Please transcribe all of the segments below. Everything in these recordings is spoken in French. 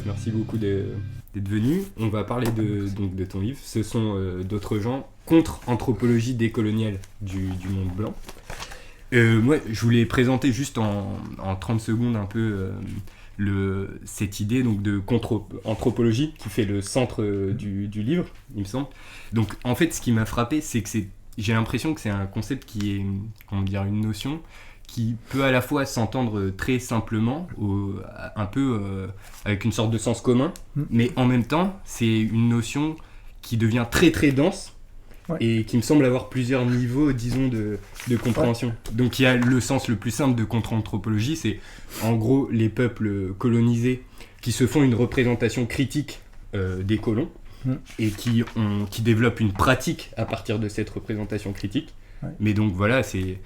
Christophe, merci beaucoup d'être venu. On va parler de ton livre. Ce sont d'autres gens, contre-anthropologie décoloniale du monde blanc. Moi, je voulais présenter juste en 30 secondes un peu cette idée donc, de contre-anthropologie qui fait le centre du livre, il me semble. Donc, en fait, ce qui m'a frappé, c'est que j'ai l'impression que c'est un concept qui est, comment dire, une notion qui peut à la fois s'entendre très simplement, un peu avec une sorte de sens commun, mais en même temps, c'est une notion qui devient très très dense et qui me semble avoir plusieurs niveaux, disons, de compréhension. Donc il y a le sens le plus simple de contre-anthropologie, c'est en gros les peuples colonisés qui se font une représentation critique des colons et qui développent une pratique à partir de cette représentation critique. Mais donc voilà, c'est...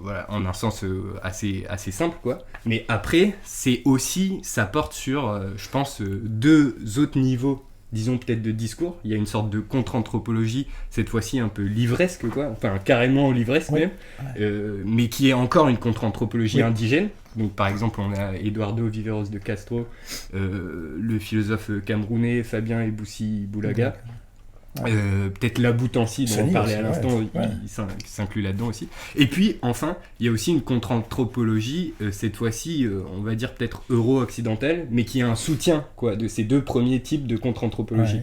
voilà, en un sens assez simple quoi. Mais après ça porte sur je pense deux autres niveaux, disons peut-être de discours. Il y a une sorte de contre-anthropologie cette fois-ci un peu livresque quoi, enfin carrément livresque même, mais qui est encore une contre-anthropologie indigène. Donc par exemple on a Eduardo Viveros de Castro, le philosophe camerounais Fabien Eboussi Boulaga, peut-être Laboutansi dont on parlait à l'instant, il s'inclut là-dedans aussi. Et puis enfin il y a aussi une contre-anthropologie cette fois-ci on va dire peut-être euro-occidentale, mais qui a un soutien quoi, de ces deux premiers types de contre-anthropologie.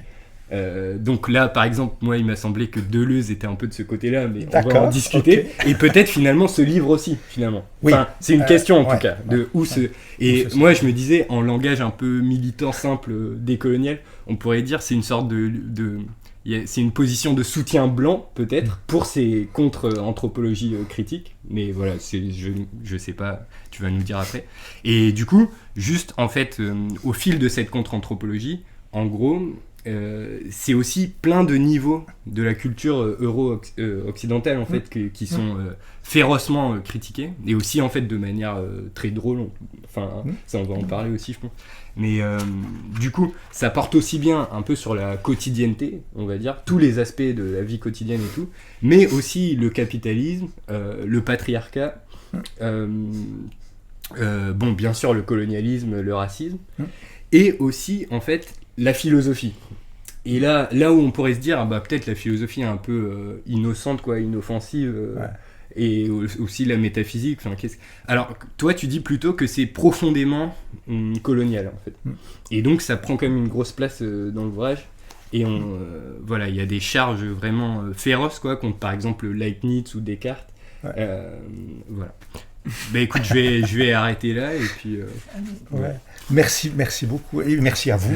Donc là par exemple moi il m'a semblé que Deleuze était un peu de ce côté-là, mais on va en discuter. Et peut-être finalement ce livre aussi finalement. Enfin, c'est une question en tout cas de où et moi je me disais en langage un peu militant simple décolonial, on pourrait dire c'est une sorte c'est une position de soutien blanc peut-être pour ces contre-anthropologies critiques, mais voilà, je sais pas, tu vas nous dire après. Et du coup, juste en fait, au fil de cette contre-anthropologie, en gros, c'est aussi plein de niveaux de la culture euro-occidentale en fait qui sont férocement critiqués, et aussi en fait de manière très drôle, enfin ça on va en parler aussi je pense. Mais du coup, ça porte aussi bien un peu sur la quotidienneté, on va dire, tous les aspects de la vie quotidienne et tout, mais aussi le capitalisme, le patriarcat, bon, bien sûr le colonialisme, le racisme, et aussi, en fait, la philosophie. Et là où on pourrait se dire, bah, peut-être la philosophie est un peu innocente, quoi, inoffensive, et aussi la métaphysique. Alors, toi, tu dis plutôt que c'est profondément colonial, en fait. Et donc, ça prend quand même une grosse place dans l'ouvrage. Et voilà, il y a des charges vraiment féroces, quoi, contre, par exemple, Leibniz ou Descartes. Voilà. Bah écoute, je vais arrêter là, et puis... Merci beaucoup, et merci à vous.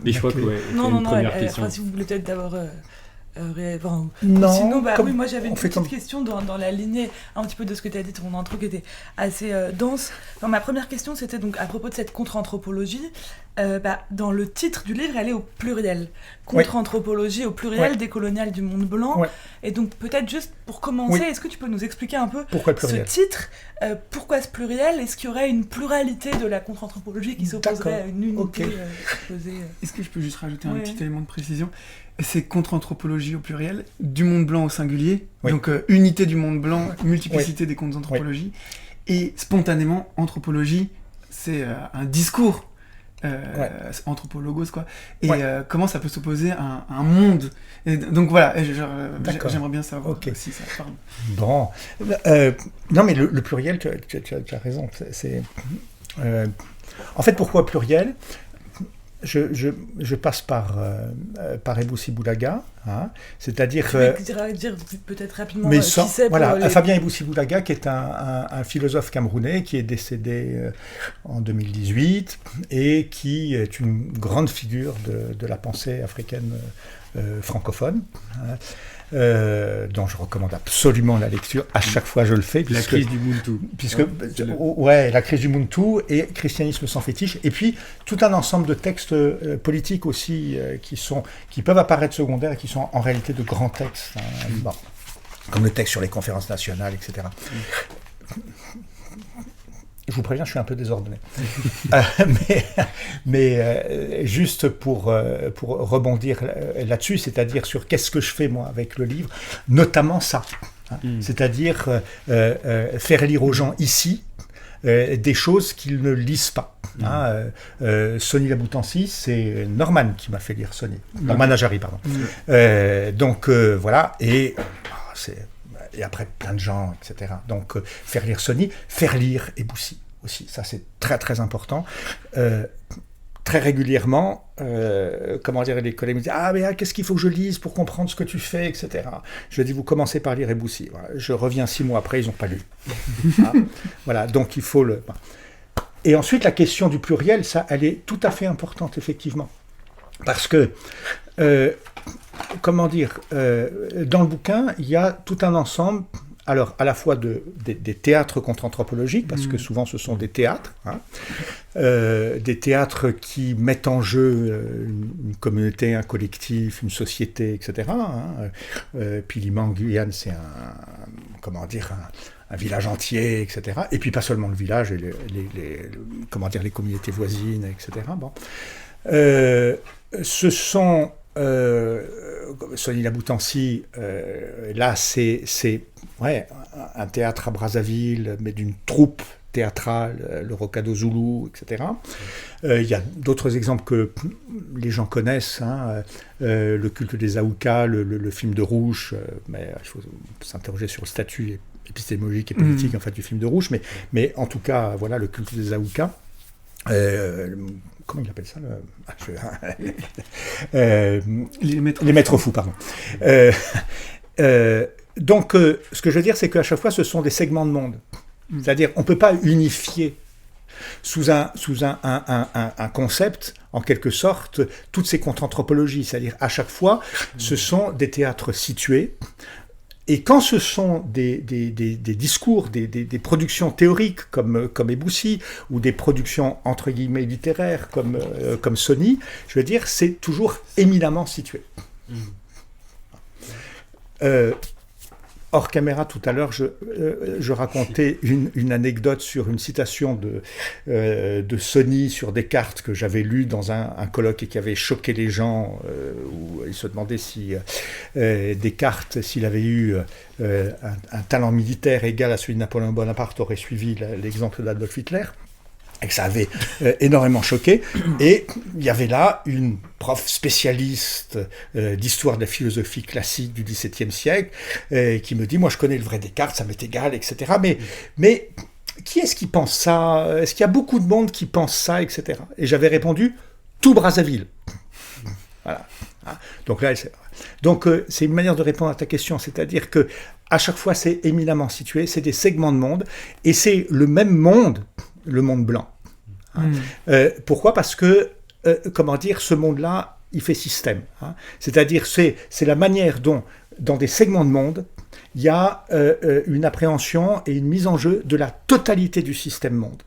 Et je crois que, une première question. Si vous voulez peut-être d'abord... non, sinon, oui, moi j'avais une petite question dans la lignée un petit peu de ce que tu as dit, ton intro qui était assez dense. Enfin, ma première question c'était donc à propos de cette contre-anthropologie. Dans le titre du livre, elle est au pluriel. Contre-anthropologie au pluriel décoloniale du monde blanc. Et donc peut-être juste pour commencer, est-ce que tu peux nous expliquer un peu ce titre, pourquoi ce pluriel? Est-ce qu'il y aurait une pluralité de la contre-anthropologie qui s'opposerait à une unité opposée Est-ce que je peux juste rajouter un petit élément de précision? C'est contre-anthropologie au pluriel, du monde blanc au singulier, donc unité du monde blanc, multiplicité des contre-anthropologies, et spontanément, anthropologie, c'est un discours, anthropologos, quoi, et comment ça peut s'opposer à un monde. Et donc voilà, j'aimerais bien savoir si ça parle. Bon, non mais le pluriel, tu as raison, en fait, pourquoi pluriel? Je passe par Eboussi Boulaga, c'est-à-dire... Je vais dire peut-être rapidement qui c'est. Fabien Eboussi Boulaga, qui est un philosophe camerounais qui est décédé en 2018 et qui est une grande figure de la pensée africaine francophone. Dont je recommande absolument la lecture, à chaque fois je le fais. La crise du Muntu. La crise du Muntu et Christianisme sans fétiche, et puis tout un ensemble de textes politiques aussi qui peuvent apparaître secondaires et qui sont en réalité de grands textes, comme le texte sur les conférences nationales, etc. Je vous préviens, je suis un peu désordonné. mais juste pour rebondir là-dessus, c'est-à-dire sur qu'est-ce que je fais moi avec le livre, notamment ça, c'est-à-dire faire lire aux gens ici des choses qu'ils ne lisent pas. Sony Laboutancy, c'est Norman qui m'a fait lire Sony. Norman Ajari, pardon. Donc voilà, et après plein de gens, etc. Donc faire lire Sony, faire lire Eboussi aussi, ça c'est très très important. Très régulièrement, les collègues me disent « Ah, mais qu'est-ce qu'il faut que je lise pour comprendre ce que tu fais, etc. » Je dis « Vous commencez par lire Eboussi. » Je reviens 6 mois après, ils n'ont pas lu. Voilà, donc il faut le... Et ensuite, la question du pluriel, ça, elle est tout à fait importante, effectivement. Parce que, dans le bouquin, il y a tout un ensemble... Alors, à la fois des théâtres contre-anthropologiques, parce que souvent ce sont des théâtres, des théâtres qui mettent en jeu une communauté, un collectif, une société, etc. Piliman, en Guyane, c'est un village entier, etc. Et puis pas seulement le village, et les communautés voisines, etc. Bon. Ce sont... Sony Laboutancy, là c'est un théâtre à Brazzaville, mais d'une troupe théâtrale, le Rocado Zulu, etc. Il y a d'autres exemples que les gens connaissent, le culte des Aoukas, le film de Rouge, mais il faut s'interroger sur le statut épistémologique et politique du film de Rouge, mais en tout cas, voilà, le culte des Aoukas. Comment il appelle ça les maîtres fous, pardon. Donc, ce que je veux dire, c'est qu'à chaque fois, ce sont des segments de monde. C'est-à-dire, on ne peut pas unifier sous un concept, en quelque sorte, toutes ces contre-anthropologies. C'est-à-dire, à chaque fois, ce sont des théâtres situés. Et quand ce sont des discours, des productions théoriques comme Eboussi, ou des productions entre guillemets littéraires comme Sony, je veux dire, c'est toujours éminemment situé. Hors caméra, tout à l'heure, je racontais une anecdote sur une citation de Sony sur Descartes que j'avais lue dans un colloque et qui avait choqué les gens, où ils se demandaient si Descartes, s'il avait eu un talent militaire égal à celui de Napoléon Bonaparte, aurait suivi l'exemple d'Adolf Hitler. Et que ça avait énormément choqué. Et il y avait là une prof spécialiste d'histoire de la philosophie classique du XVIIe siècle qui me dit « Moi, je connais le vrai Descartes, ça m'est égal, etc. Mais qui est-ce qui pense ça? Est-ce qu'il y a beaucoup de monde qui pense ça, etc. » Et j'avais répondu « Tout Brazzaville. » Voilà. Donc là, c'est une manière de répondre à ta question, c'est-à-dire que à chaque fois, c'est éminemment situé, c'est des segments de monde, et c'est le même monde, le monde blanc. Pourquoi ? Parce que, ce monde-là, il fait système. C'est-à-dire, c'est la manière dont, dans des segments de monde, il y a une appréhension et une mise en jeu de la totalité du système monde.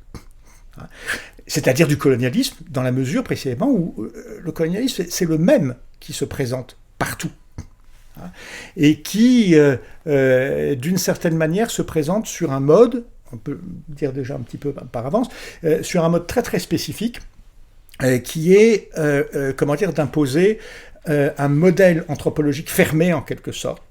C'est-à-dire du colonialisme, dans la mesure précisément où le colonialisme, c'est le même qui se présente partout. Et qui, d'une certaine manière, se présente sur un mode, on peut dire déjà un petit peu par avance, sur un mode très très spécifique, qui est, d'imposer un modèle anthropologique fermé en quelque sorte.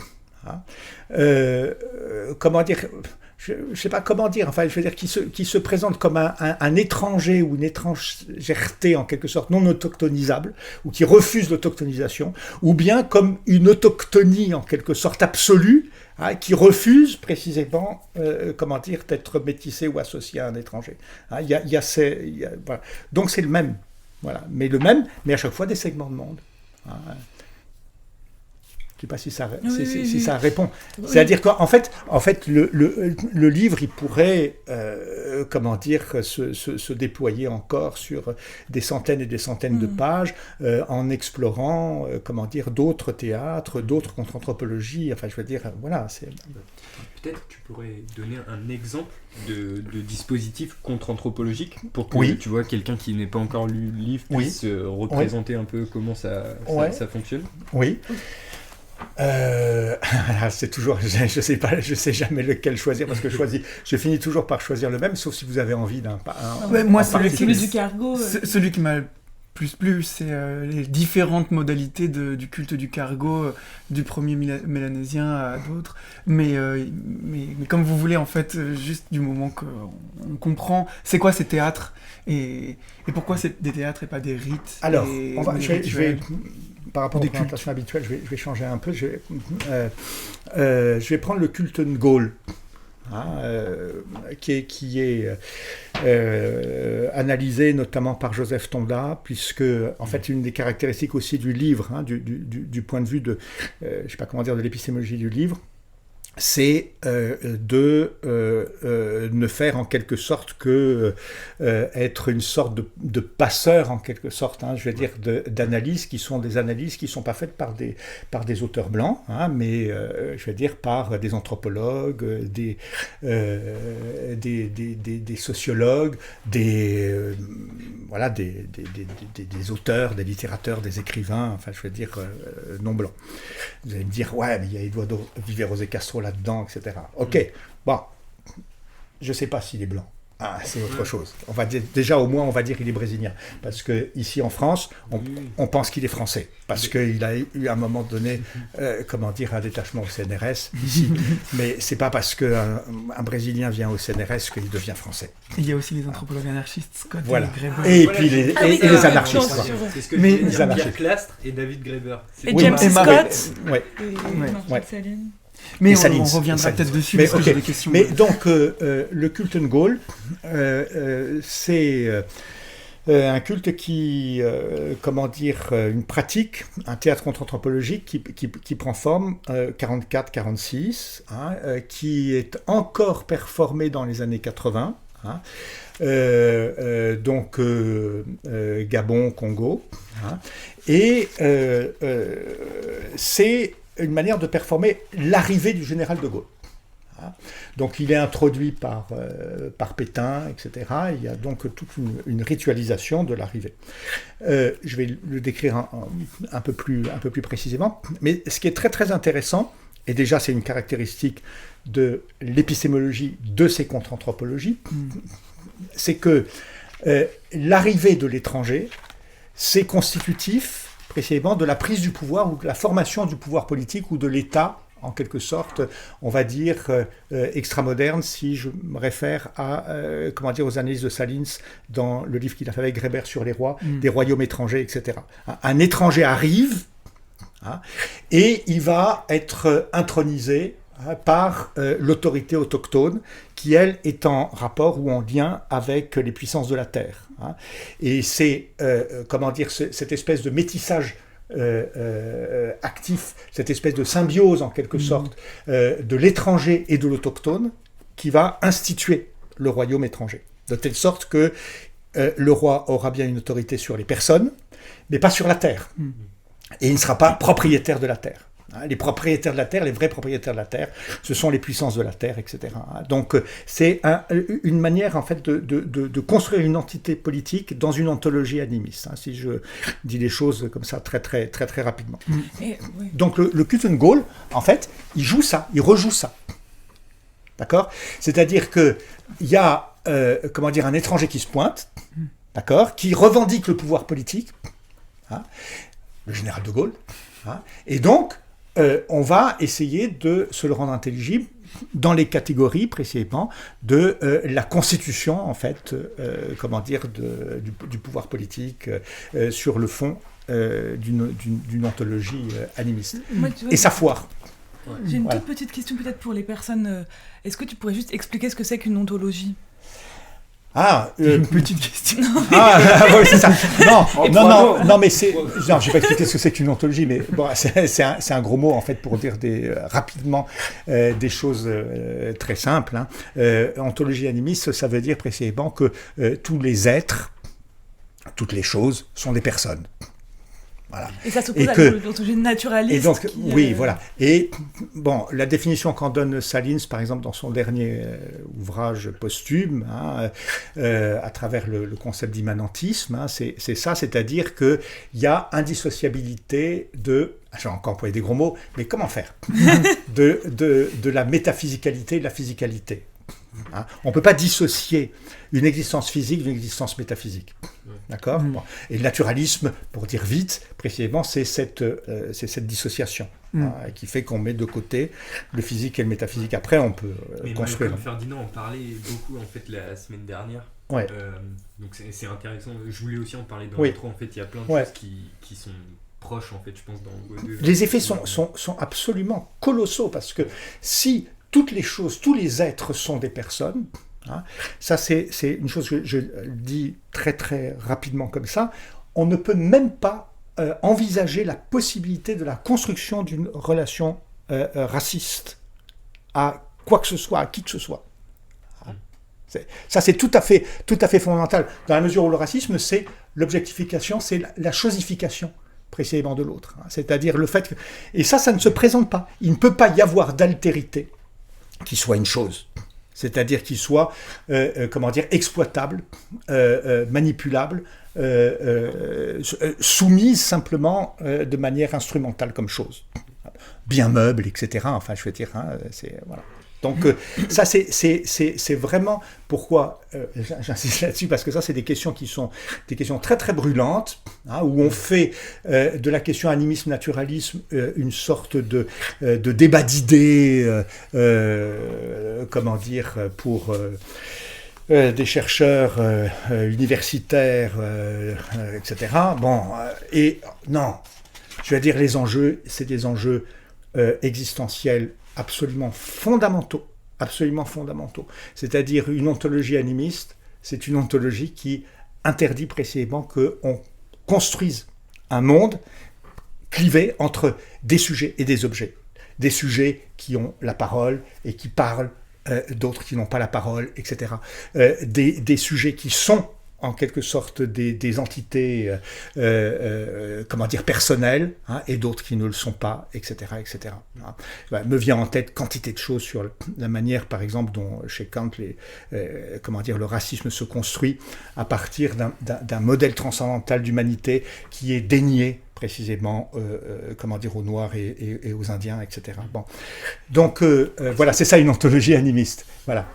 Je ne sais pas comment dire, enfin, je veux dire, qui se présente comme un étranger ou une étrangèreté en quelque sorte non autochtonisable, ou qui refuse l'autochtonisation, ou bien comme une autochtonie en quelque sorte absolue, qui refuse précisément, d'être métissé ou associé à un étranger. Voilà. Donc c'est le même, voilà, mais à chaque fois des segments de monde. Je ne sais pas si ça répond. Oui. C'est-à-dire qu'en fait, le livre, il pourrait, se déployer encore sur des centaines et des centaines de pages, en explorant, d'autres théâtres, d'autres contre-anthropologies. Enfin, je veux dire, voilà. Peut-être tu pourrais donner un exemple de dispositif contre-anthropologique pour que tu vois quelqu'un qui n'est pas encore lu le livre puisse représenter un peu comment ça fonctionne. Oui. C'est toujours, je sais jamais lequel choisir parce que je finis toujours par choisir le même, sauf si vous avez envie d'un. Moi, c'est celui du cargo. Celui qui m'a c'est les différentes modalités du culte du cargo, du premier mélanésien à d'autres. Mais comme vous voulez, en fait, juste du moment qu'on comprend c'est quoi ces théâtres et pourquoi c'est des théâtres et pas des rites. Alors, je vais par rapport aux présentations habituelles, je vais changer un peu. Je vais prendre le culte Ngol. Qui est analysé notamment par Joseph Tonda, puisque en fait une des caractéristiques aussi du livre, du point de vue de, je sais pas comment dire, de l'épistémologie du livre, c'est de ne faire en quelque sorte que être une sorte de passeur en quelque sorte, je veux dire d'analyses qui sont des analyses qui ne sont pas faites par des auteurs blancs, mais je veux dire par des anthropologues, des sociologues, des auteurs, des littérateurs, des écrivains, enfin je veux dire non blancs. Vous allez me dire ouais mais il y a Eduardo Viveros de Castro là-dedans, etc. Ok, bon, je ne sais pas s'il est blanc. C'est autre chose. On va dire, déjà, au moins, on va dire qu'il est brésilien. Parce qu'ici, en France, on pense qu'il est français. Parce qu'il a eu, à un moment donné, un détachement au CNRS, ici. Mais ce n'est pas parce qu'un Brésilien vient au CNRS qu'il devient français. Il y a aussi les anthropologues anarchistes, Scott voilà. et Graeber. Et puis les anarchistes. C'est ce que je disais, Pierre Clastre et David Graeber. Et James Scott. Mais on reviendra peut-être dessus parce que j'ai des questions. Mais donc, le culte Ngol, c'est un culte qui, une pratique, un théâtre contre-anthropologique qui prend forme 44-46, qui est encore performé dans les années 80. Gabon, Congo. Et c'est une manière de performer l'arrivée du général de Gaulle. Donc il est introduit par Pétain, etc. Il y a donc toute une ritualisation de l'arrivée. Je vais le décrire un peu plus précisément, mais ce qui est très très intéressant, et déjà c'est une caractéristique de l'épistémologie de ces contre-anthropologies, c'est que l'arrivée de l'étranger, c'est constitutif précisément de la prise du pouvoir ou de la formation du pouvoir politique ou de l'État, en quelque sorte, on va dire, extramoderne, si je me réfère aux analyses de Salins dans le livre qu'il a fait avec Graeber sur les rois, des royaumes étrangers, etc. Un étranger arrive et il va être intronisé par l'autorité autochtone qui, elle, est en rapport ou en lien avec les puissances de la Terre. Et c'est, cette espèce de métissage actif, cette espèce de symbiose, en quelque sorte, de l'étranger et de l'autochtone qui va instituer le royaume étranger. De telle sorte que le roi aura bien une autorité sur les personnes, mais pas sur la terre. Et il ne sera pas propriétaire de la terre. Les propriétaires de la terre, les vrais propriétaires de la terre, ce sont les puissances de la terre, etc. Donc c'est une manière en fait de construire une entité politique dans une ontologie animiste, si je dis les choses comme ça très très très très rapidement. Donc le culte Ngol, en fait, il joue ça, il rejoue ça. D'accord ? C'est-à-dire que il y a un étranger qui se pointe, d'accord, qui revendique le pouvoir politique, le général de Gaulle, et donc on va essayer de se le rendre intelligible dans les catégories précisément de la constitution en fait, du pouvoir politique sur le fond d'une ontologie animiste. Et ça foire. J'ai une toute petite question peut-être pour les personnes. Est-ce que tu pourrais juste expliquer ce que c'est qu'une ontologie ? Une petite question. Oui, c'est ça. Non, mais c'est. Non, je vais pas expliquer ce que c'est qu'une ontologie, mais bon, c'est un gros mot en fait pour dire rapidement des choses très simples. Ontologie animiste, ça veut dire précisément que tous les êtres, toutes les choses sont des personnes. Voilà. Et ça s'oppose à l'ontologie naturaliste. Et donc, oui, voilà. Et bon, la définition qu'en donne Salins, par exemple, dans son dernier ouvrage posthume, à travers le concept d'immanentisme, c'est ça, c'est-à-dire qu'il y a indissociabilité de, j'ai encore employé des gros mots, mais comment faire de la métaphysicalité et de la physicalité. Hein. On ne peut pas dissocier une existence physique d'une existence métaphysique. D'accord ? Bon. Et le naturalisme, pour dire vite, précisément, c'est cette dissociation hein, qui fait qu'on met de côté le physique et le métaphysique. Après, on peut construire. Malcolm Ferdinand en parlait beaucoup en fait la semaine dernière. Ouais. Donc c'est intéressant. Je voulais aussi en parler dans l'intro. En fait, il y a plein de choses qui sont proches, en fait, je pense, dans Go 2. Les effets sont absolument colossaux parce que si toutes les choses, tous les êtres sont des personnes, hein, ça c'est une chose que je dis très très rapidement comme ça, on ne peut même pas envisager la possibilité de la construction d'une relation raciste à quoi que ce soit, à qui que ce soit. Ça c'est tout à fait fondamental, dans la mesure où le racisme c'est l'objectification, c'est la chosification précisément de l'autre. Hein. C'est-à-dire le fait que... Et ça ne se présente pas. Il ne peut pas y avoir d'altérité qui soit une chose. C'est-à-dire qui soit, exploitable, manipulable, soumise simplement de manière instrumentale comme chose. Bien meuble, etc. Enfin, je veux dire, hein, c'est... Voilà. Donc ça, c'est vraiment pourquoi, j'insiste là-dessus, parce que ça, c'est des questions qui sont des questions très très brûlantes, hein, où on fait de la question animisme-naturalisme une sorte de débat d'idées, pour des chercheurs universitaires, etc. Bon, et non, je vais dire les enjeux, c'est des enjeux existentiels absolument fondamentaux. C'est-à-dire une ontologie animiste, c'est une ontologie qui interdit précisément qu'on construise un monde clivé entre des sujets et des objets. Des sujets qui ont la parole et qui parlent, d'autres qui n'ont pas la parole, etc. Des sujets qui sont en quelque sorte des entités personnelles, hein, et d'autres qui ne le sont pas, etc. etc. Hein. Me vient en tête quantité de choses sur la manière, par exemple, dont chez Kant, le racisme se construit à partir d'un modèle transcendantal d'humanité qui est dénié précisément aux Noirs et aux Indiens, etc. Bon. Donc, voilà, c'est ça une ontologie animiste. Voilà.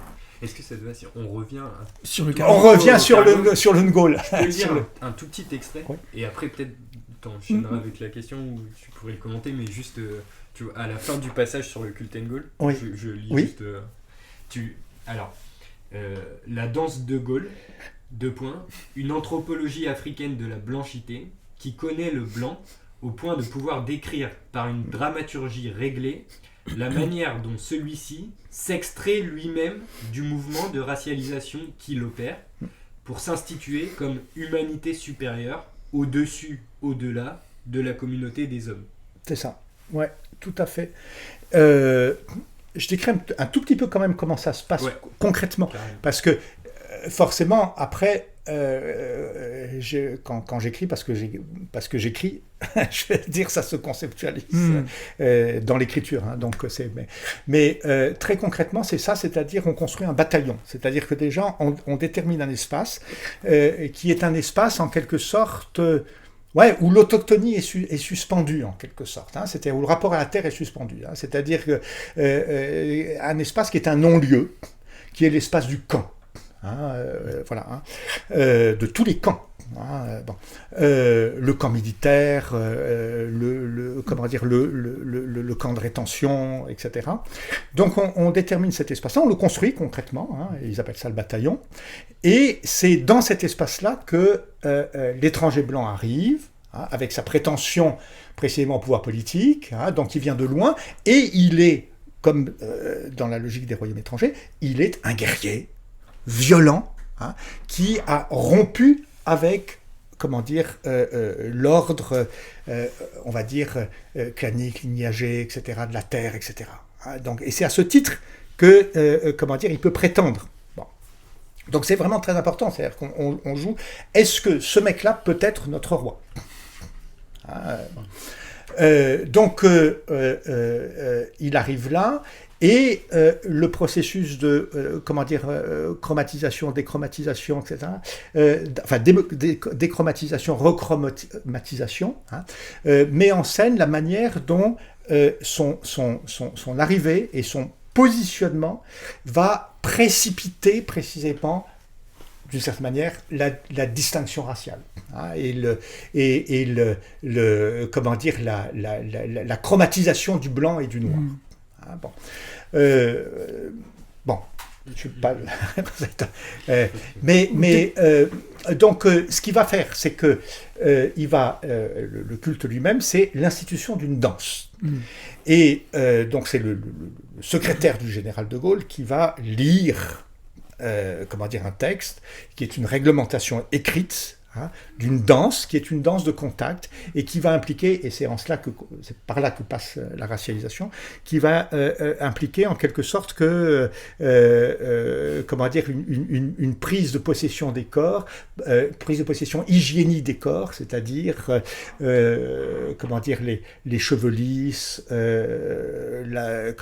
Est-ce que ça te va si on revient sur le Ngol. Je peux dire un tout petit extrait, oui. Et après peut-être t'enchaîneras avec la question où tu pourrais le commenter, mais juste tu vois, à la fin du passage sur le culte Ngol, oui. je lis oui. Juste... la danse de Gaulle, une anthropologie africaine de la blanchité qui connaît le blanc au point de pouvoir décrire par une dramaturgie réglée la manière dont celui-ci s'extrait lui-même du mouvement de racialisation qu'il opère pour s'instituer comme humanité supérieure au-dessus, au-delà de la communauté des hommes. C'est ça, ouais, tout à fait. Je décris un tout petit peu quand même comment ça se passe concrètement, carrément. Parce que forcément, après, quand j'écris, parce que j'écris, je vais dire, ça se conceptualise dans l'écriture. Hein, donc mais très concrètement, c'est ça, c'est-à-dire on construit un bataillon. C'est-à-dire que déjà, on détermine un espace qui est un espace en quelque sorte... où l'autochtonie est suspendue en quelque sorte, hein, c'est-à-dire où le rapport à la terre est suspendu. Hein, c'est-à-dire un espace qui est un non-lieu, qui est l'espace du camp. Hein, de tous les camps. Hein, le camp militaire, le camp de rétention, etc. Donc on détermine cet espace-là, on le construit concrètement, hein, ils appellent ça le bataillon, et c'est dans cet espace-là que l'étranger blanc arrive, hein, avec sa prétention précisément au pouvoir politique, hein, donc il vient de loin, et il est, comme dans la logique des royaumes étrangers, il est un guerrier violent, hein, qui a rompu avec, l'ordre, clanique, lignagé, etc., de la terre, etc. Hein, donc, et c'est à ce titre que, il peut prétendre. Bon. Donc c'est vraiment très important, c'est-à-dire qu'on joue, est-ce que ce mec-là peut être notre roi ? Hein, il arrive là, et le processus de chromatisation, déchromatisation, etc. Déchromatisation, rechromatisation, hein, met en scène la manière dont son arrivée et son positionnement va précipiter précisément, d'une certaine manière, la distinction raciale, hein, comment dire, la chromatisation du blanc et du noir. Hein, bon. Je ne suis pas... donc, ce qu'il va faire, c'est que le culte lui-même, c'est l'institution d'une danse. Et donc, c'est le secrétaire du général de Gaulle qui va lire un texte qui est une réglementation écrite, hein, d'une danse qui est une danse de contact et qui va impliquer, et c'est par là que passe la racialisation, qui va impliquer en quelque sorte que une prise de possession des corps, prise de possession hygiénique des corps, c'est-à-dire les cheveux lisses, les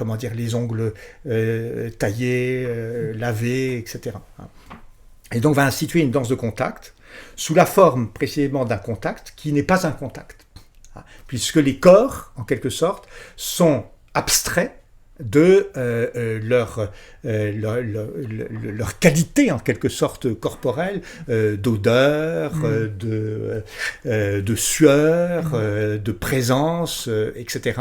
ongles taillés, lavés, etc. Et donc va instituer une danse de contact sous la forme précisément d'un contact qui n'est pas un contact, puisque les corps, en quelque sorte, sont abstraits de leur qualité, en quelque sorte, corporelle, d'odeur, de sueur, de présence, etc.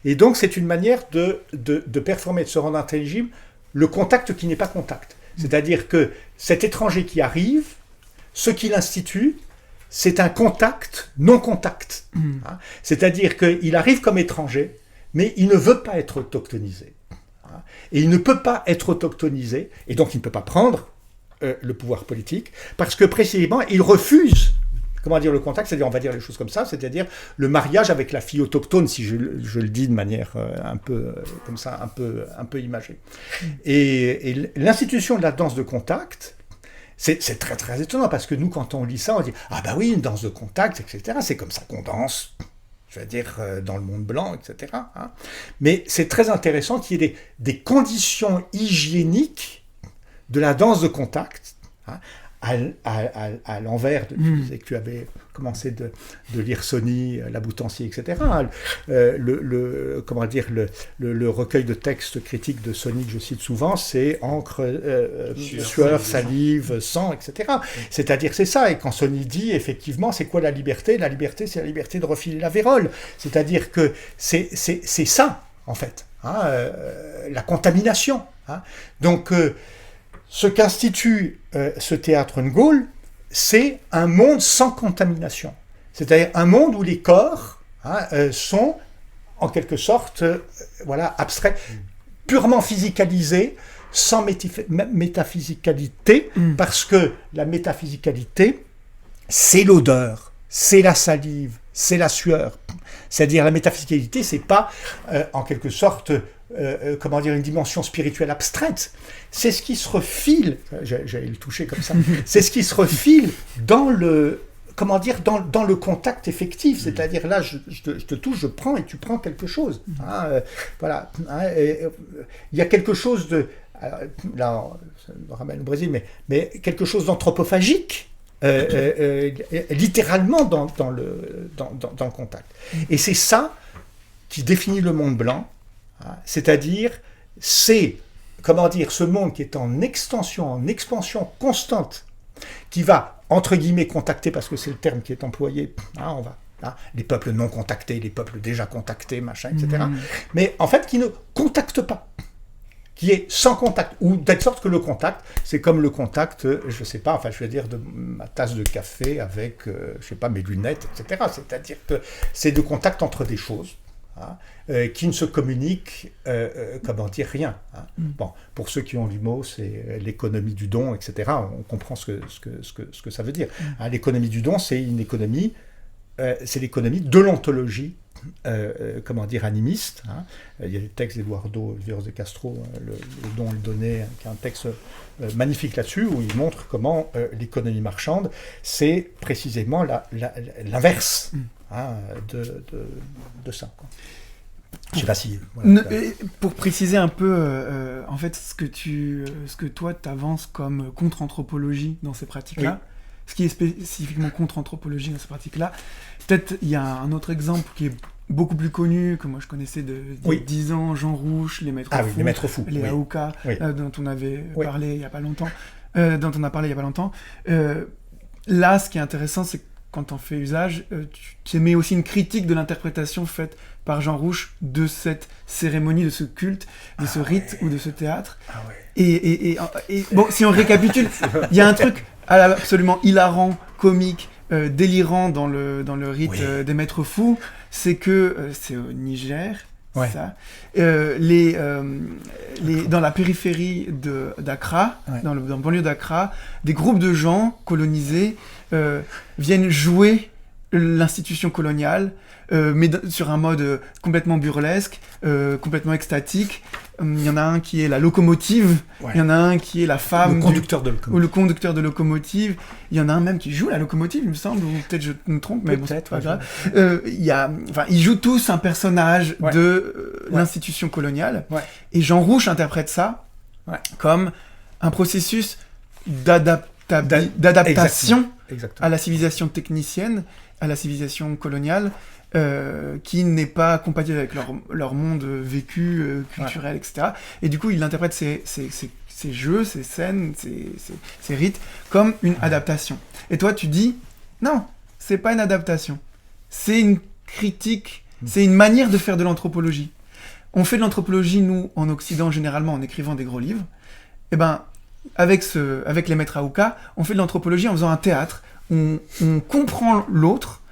Et donc, c'est une manière de performer, de se rendre intelligible, le contact qui n'est pas contact. C'est-à-dire que cet étranger qui arrive, ce qu'il institue, c'est un contact non-contact. Hein. C'est-à-dire qu'il arrive comme étranger, mais il ne veut pas être autochtonisé. Hein. Et il ne peut pas être autochtonisé, et donc il ne peut pas prendre le pouvoir politique, parce que précisément, il refuse le contact, c'est-à-dire, on va dire les choses comme ça, c'est-à-dire le mariage avec la fille autochtone, si je le dis de manière un peu imagée. Et l'institution de la danse de contact, c'est très très étonnant, parce que nous, quand on lit ça, on dit « Ah bah oui, une danse de contact, etc. C'est comme ça qu'on danse, je veux dire, dans le monde blanc, etc. Hein. » Mais c'est très intéressant qu'il y ait des conditions hygiéniques de la danse de contact, hein, à l'envers, tu disais que tu avais commencé de lire Sony, Laboutancier, etc. Le recueil de textes critiques de Sony que je cite souvent, c'est encre, sueur, salive, sang, etc. C'est-à-dire, c'est ça. Et quand Sony dit, effectivement, c'est quoi la liberté ? La liberté, c'est la liberté de refiler la vérole. C'est-à-dire que c'est ça, en fait, hein, la contamination. Hein. Donc, ce qu'institue ce théâtre de Gaulle, c'est un monde sans contamination. C'est-à-dire un monde où les corps sont, en quelque sorte, abstraits, purement physicalisés, sans métaphysicalité, parce que la métaphysicalité, c'est l'odeur, c'est la salive, c'est la sueur. C'est-à-dire la métaphysicalité, c'est pas, en quelque sorte, une dimension spirituelle abstraite. C'est ce qui se refile, j'allais le toucher comme ça, c'est ce qui se refile dans le contact effectif. C'est-à-dire là, je te touche, je prends et tu prends quelque chose. Hein, voilà. Hein, il y a quelque chose de... Alors, là, ça me ramène au Brésil, mais quelque chose d'anthropophagique, littéralement dans le contact. Et c'est ça qui définit le monde blanc. C'est-à-dire, c'est, ce monde qui est en expansion constante, qui va, entre guillemets, contacter, parce que c'est le terme qui est employé, les peuples non contactés, les peuples déjà contactés, machin, etc. Mais en fait, qui ne contacte pas, qui est sans contact, ou de sorte que le contact, c'est comme le contact, de ma tasse de café avec, mes lunettes, etc. C'est-à-dire que c'est le contact entre des choses, qui ne se communiquent, rien. Hein. Bon, pour ceux qui ont lu Mauss, c'est l'économie du don, etc. On comprend ce que ça veut dire. Hein, l'économie du don, c'est une économie, c'est l'économie de l'ontologie, animiste. Hein. Il y a des textes d'Eduardo Viveiros de Castro, le don et le donné, qui est un texte magnifique là-dessus, où il montre comment l'économie marchande, c'est précisément l'inverse. De ça. Quoi. Je sais pas si... Pour préciser un peu, en fait, ce que toi t'avances comme contre-anthropologie dans ces pratiques-là, ce qui est spécifiquement contre-anthropologie dans ces pratiques-là, peut-être il y a un autre exemple qui est beaucoup plus connus, que moi je connaissais de 10 ans, Jean Rouch, les Maîtres Fous, les Maîtres Fous, les Aouka, dont on avait parlé il n'y a pas longtemps. Là, ce qui est intéressant, c'est que quand on fait usage, tu mets aussi une critique de l'interprétation faite par Jean Rouch de cette cérémonie, de ce culte, de ce rite ou de ce théâtre. Et bon, si on récapitule, il y a un truc absolument hilarant, comique, délirant dans le rite des Maîtres Fous, c'est que c'est au Niger. Ça. Dans la périphérie d'Accra, dans le banlieue d'Accra, des groupes de gens colonisés viennent jouer l'institution coloniale, mais sur un mode complètement burlesque, complètement extatique. Il y en a un qui est la locomotive, il y en a un qui est la femme... Le conducteur de locomotive. Il y en a un même qui joue la locomotive, il me semble, ou peut-être je me trompe, mais bon, c'est pas grave. Ils jouent tous un personnage de l'institution coloniale, et Jean Rouch interprète ça comme un processus d'adaptation à la civilisation technicienne, à la civilisation coloniale, qui n'est pas compatible avec leur monde vécu, culturel, etc. Et du coup, il interprète ces jeux, ces scènes, ces rites comme une adaptation. Et toi, tu dis, non, c'est pas une adaptation. C'est une critique, c'est une manière de faire de l'anthropologie. On fait de l'anthropologie, nous, en Occident, généralement, en écrivant des gros livres. Et ben, avec les Maîtres Aouka, on fait de l'anthropologie en faisant un théâtre. On comprend l'autre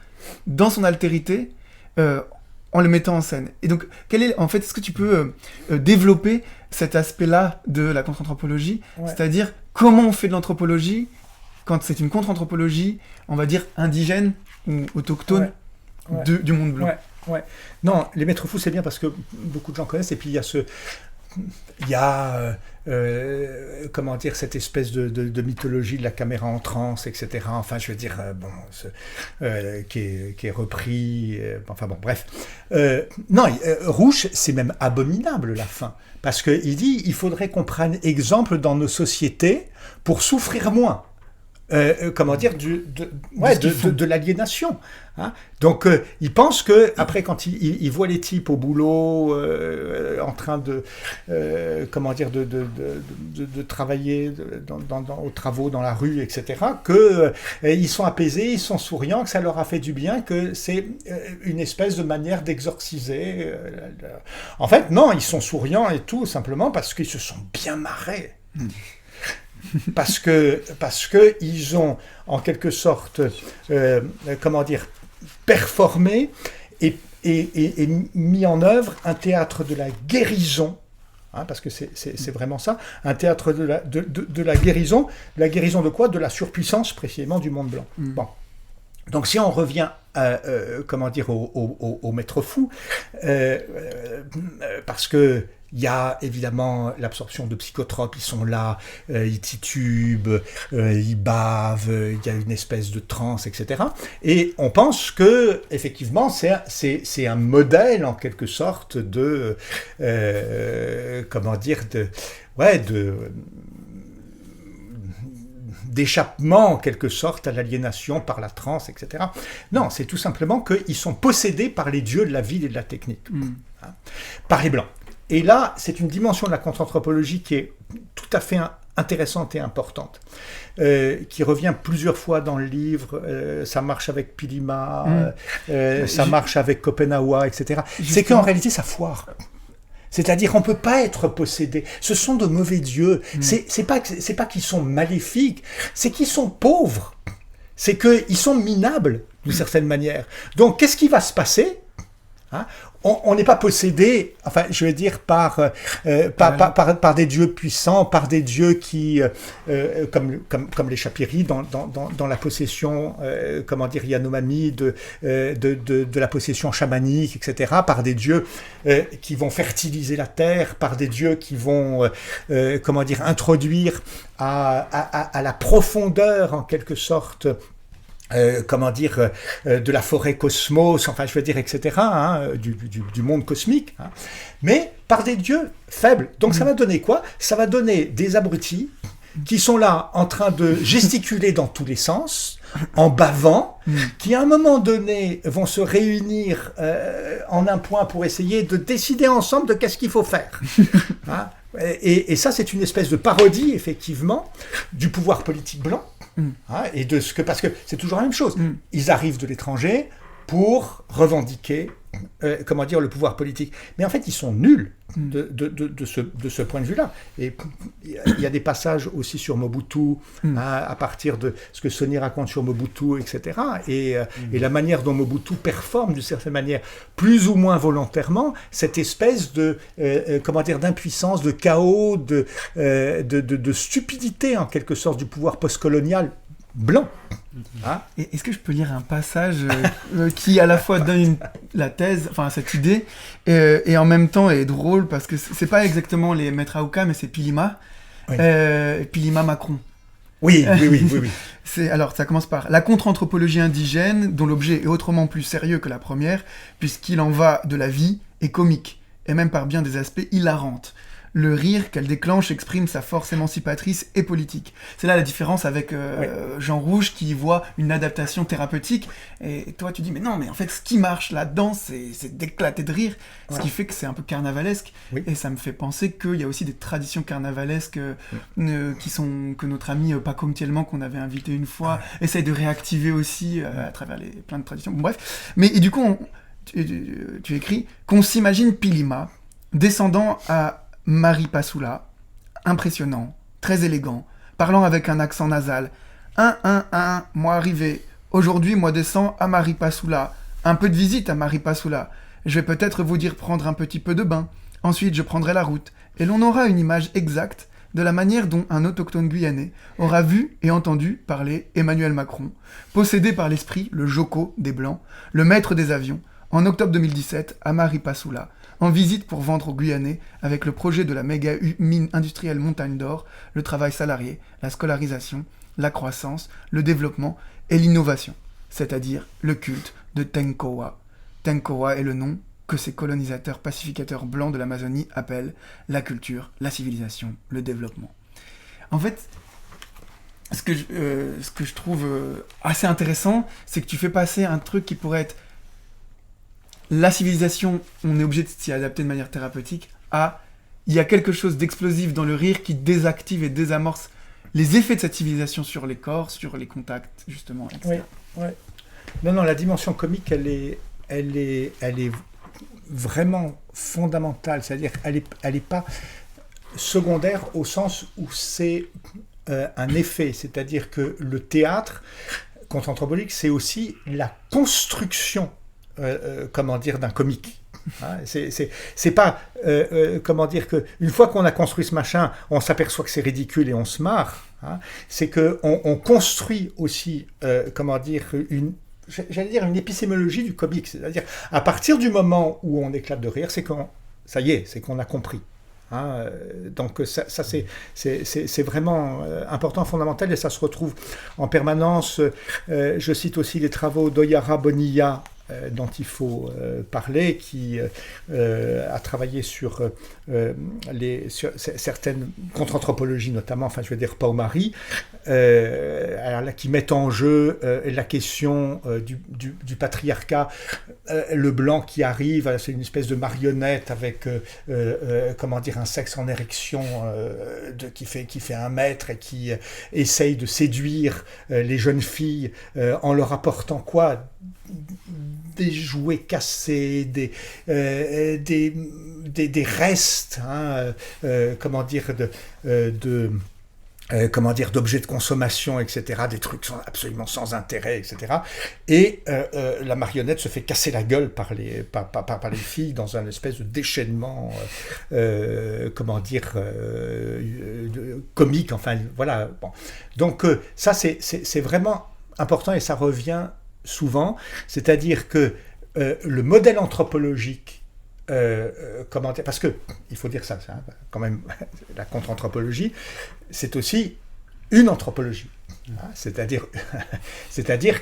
dans son altérité, en le mettant en scène. Et donc, est-ce que tu peux développer cet aspect-là de la contre-anthropologie, c'est-à-dire comment on fait de l'anthropologie quand c'est une contre-anthropologie, on va dire indigène ou autochtone du monde blanc. Non, les Maîtres Fous, c'est bien parce que beaucoup de gens connaissent, et puis il y a comment dire, cette espèce de mythologie de la caméra en transe, etc. Enfin, je veux dire, qui est repris. Enfin bon, bref. Non, Rouch, c'est même abominable la fin. Parce qu'il dit, il faudrait qu'on prenne exemple dans nos sociétés pour souffrir moins. Comment dire, de l'aliénation. Hein. Donc, il pense que après, quand il voit les types au boulot, en train de travailler aux travaux dans la rue, etc., que ils sont apaisés, ils sont souriants, que ça leur a fait du bien, que c'est une espèce de manière d'exorciser. En fait, non, ils sont souriants et tout simplement parce qu'ils se sont bien marrés. Parce que ils ont en quelque sorte performé et mis en œuvre un théâtre de la guérison, hein, parce que c'est vraiment ça, un théâtre de la guérison. La guérison de quoi? De la surpuissance précisément du monde blanc. Bon. Donc si on revient au Maître Fou, parce que il y a évidemment l'absorption de psychotropes, ils sont là, ils titubent, ils bavent, il y a une espèce de transe, etc. Et on pense que effectivement c'est un modèle en quelque sorte d'échappement en quelque sorte à l'aliénation par la transe, etc. Non, c'est tout simplement qu'ils sont possédés par les dieux de la ville et de la technique, hein, par les Blancs. Et là, c'est une dimension de la contre-anthropologie qui est tout à fait intéressante et importante, qui revient plusieurs fois dans le livre. Ça marche avec Pilima, ça marche avec Kopenawa, etc. C'est qu'en réalité, ça foire. C'est-à-dire, on ne peut pas être possédé. Ce sont de mauvais dieux. C'est pas qu'ils sont maléfiques, c'est qu'ils sont pauvres. C'est qu'ils sont minables, d'une certaine manière. Donc, qu'est-ce qui va se passer, hein? On n'est pas possédé, enfin, je veux dire, par des dieux puissants, par des dieux qui, comme les Chapiris, dans la possession, Yanomami, de la possession chamanique, etc., par des dieux qui vont fertiliser la terre, par des dieux qui vont, introduire à la profondeur, en quelque sorte, de la forêt cosmos, enfin je veux dire, etc., hein, du monde cosmique, hein, mais par des dieux faibles. Donc ça va donner quoi? Ça va donner des abrutis qui sont là en train de gesticuler dans tous les sens, en bavant, qui à un moment donné vont se réunir en un point pour essayer de décider ensemble de qu'est-ce qu'il faut faire. Hein, et ça, c'est une espèce de parodie, effectivement, du pouvoir politique blanc, hein, et de ce que, parce que c'est toujours la même chose. Ils arrivent de l'étranger pour revendiquer le pouvoir politique. Mais en fait, ils sont nuls de ce point de vue-là. Et il y a des passages aussi sur Mobutu, à partir de ce que Sonny raconte sur Mobutu, etc. Et la manière dont Mobutu performe, d'une certaine manière, plus ou moins volontairement, cette espèce d'impuissance, de chaos, de stupidité, en quelque sorte, du pouvoir postcolonial blanc. Hein? Et est-ce que je peux lire un passage qui à la fois donne la thèse, enfin cette idée, et en même temps est drôle parce que c'est pas exactement les Maîtres Aouka, mais c'est Pilima, oui. Pilima Macron. Oui. Alors ça commence par la contre-anthropologie indigène, dont l'objet est autrement plus sérieux que la première, puisqu'il en va de la vie, est comique, et même par bien des aspects hilarante. Le rire qu'elle déclenche exprime sa force émancipatrice et politique. C'est là la différence avec Jean Rouge qui voit une adaptation thérapeutique. Et toi, tu dis, mais en fait, ce qui marche là-dedans, c'est d'éclater de rire. Ce qui fait que c'est un peu carnavalesque. Oui. Et ça me fait penser qu'il y a aussi des traditions carnavalesques que notre ami Paco Mtielman, qu'on avait invité une fois, essaye de réactiver aussi à travers plein de traditions. Bon, bref. Mais et du coup, tu écris qu'on s'imagine Pilima descendant à Maripasoula, impressionnant, très élégant, parlant avec un accent nasal. Moi arrivé. Aujourd'hui, moi descends à Maripasoula. Un peu de visite à Maripasoula. Je vais peut-être vous dire prendre un petit peu de bain. Ensuite, je prendrai la route. Et l'on aura une image exacte de la manière dont un autochtone guyanais aura vu et entendu parler Emmanuel Macron, possédé par l'esprit, le Joko des Blancs, le maître des avions, en octobre 2017 à Maripasoula, en visite pour vendre aux Guyanais avec le projet de la méga mine industrielle Montagne d'Or, le travail salarié, la scolarisation, la croissance, le développement et l'innovation, c'est-à-dire le culte de Tenkowa. Tenkowa est le nom que ces colonisateurs pacificateurs blancs de l'Amazonie appellent la culture, la civilisation, le développement. En fait, ce que je trouve assez intéressant, c'est que tu fais passer un truc qui pourrait être la civilisation, on est obligé de s'y adapter de manière thérapeutique, il y a quelque chose d'explosif dans le rire qui désactive et désamorce les effets de cette civilisation sur les corps, sur les contacts, justement, etc. Oui. Non, la dimension comique, elle est vraiment fondamentale, c'est-à-dire qu'elle n'est pas secondaire au sens où c'est un effet, c'est-à-dire que le théâtre contre-anthropologique, c'est aussi la construction d'un comique. Hein, c'est pas que une fois qu'on a construit ce machin, on s'aperçoit que c'est ridicule et on se marre. Hein, c'est que on construit aussi une épistémologie du comique, c'est-à-dire à partir du moment où on éclate de rire, c'est qu'on a compris. Hein, donc ça c'est vraiment important, fondamental, et ça se retrouve en permanence. Je cite aussi les travaux d'Oyara Bonilla, dont il faut parler, qui a travaillé sur certaines contre-anthropologies, notamment, Pau-Mari, qui mettent en jeu la question du patriarcat, le blanc qui arrive, c'est une espèce de marionnette avec un sexe en érection qui fait un mètre et qui essaye de séduire les jeunes filles en leur apportant quoi ? Des jouets cassés, des restes, d'objets de consommation, etc., des trucs absolument sans intérêt, etc. Et la marionnette se fait casser la gueule par les filles dans un espèce de déchaînement, comique, enfin, voilà. Bon. Donc ça, c'est vraiment important, et ça revient souvent, c'est-à-dire que le modèle anthropologique, parce que il faut dire ça, quand même, la contre-anthropologie, c'est aussi une anthropologie, hein, c'est-à-dire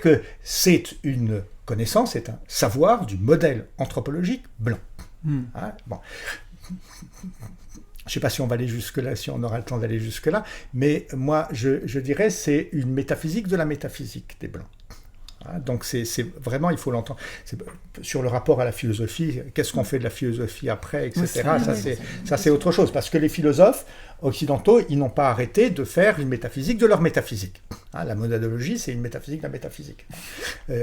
que c'est une connaissance, c'est un savoir du modèle anthropologique blanc. Hein, bon. Je ne sais pas si on va aller jusque-là, si on aura le temps d'aller jusque-là, mais moi, je dirais c'est une métaphysique de la métaphysique des Blancs. Donc c'est vraiment, il faut l'entendre. Sur le rapport à la philosophie, qu'est-ce qu'on fait de la philosophie après, etc. Ça c'est autre chose, parce que les philosophes occidentaux, ils n'ont pas arrêté de faire une métaphysique de leur métaphysique. La monadologie, c'est une métaphysique de la métaphysique.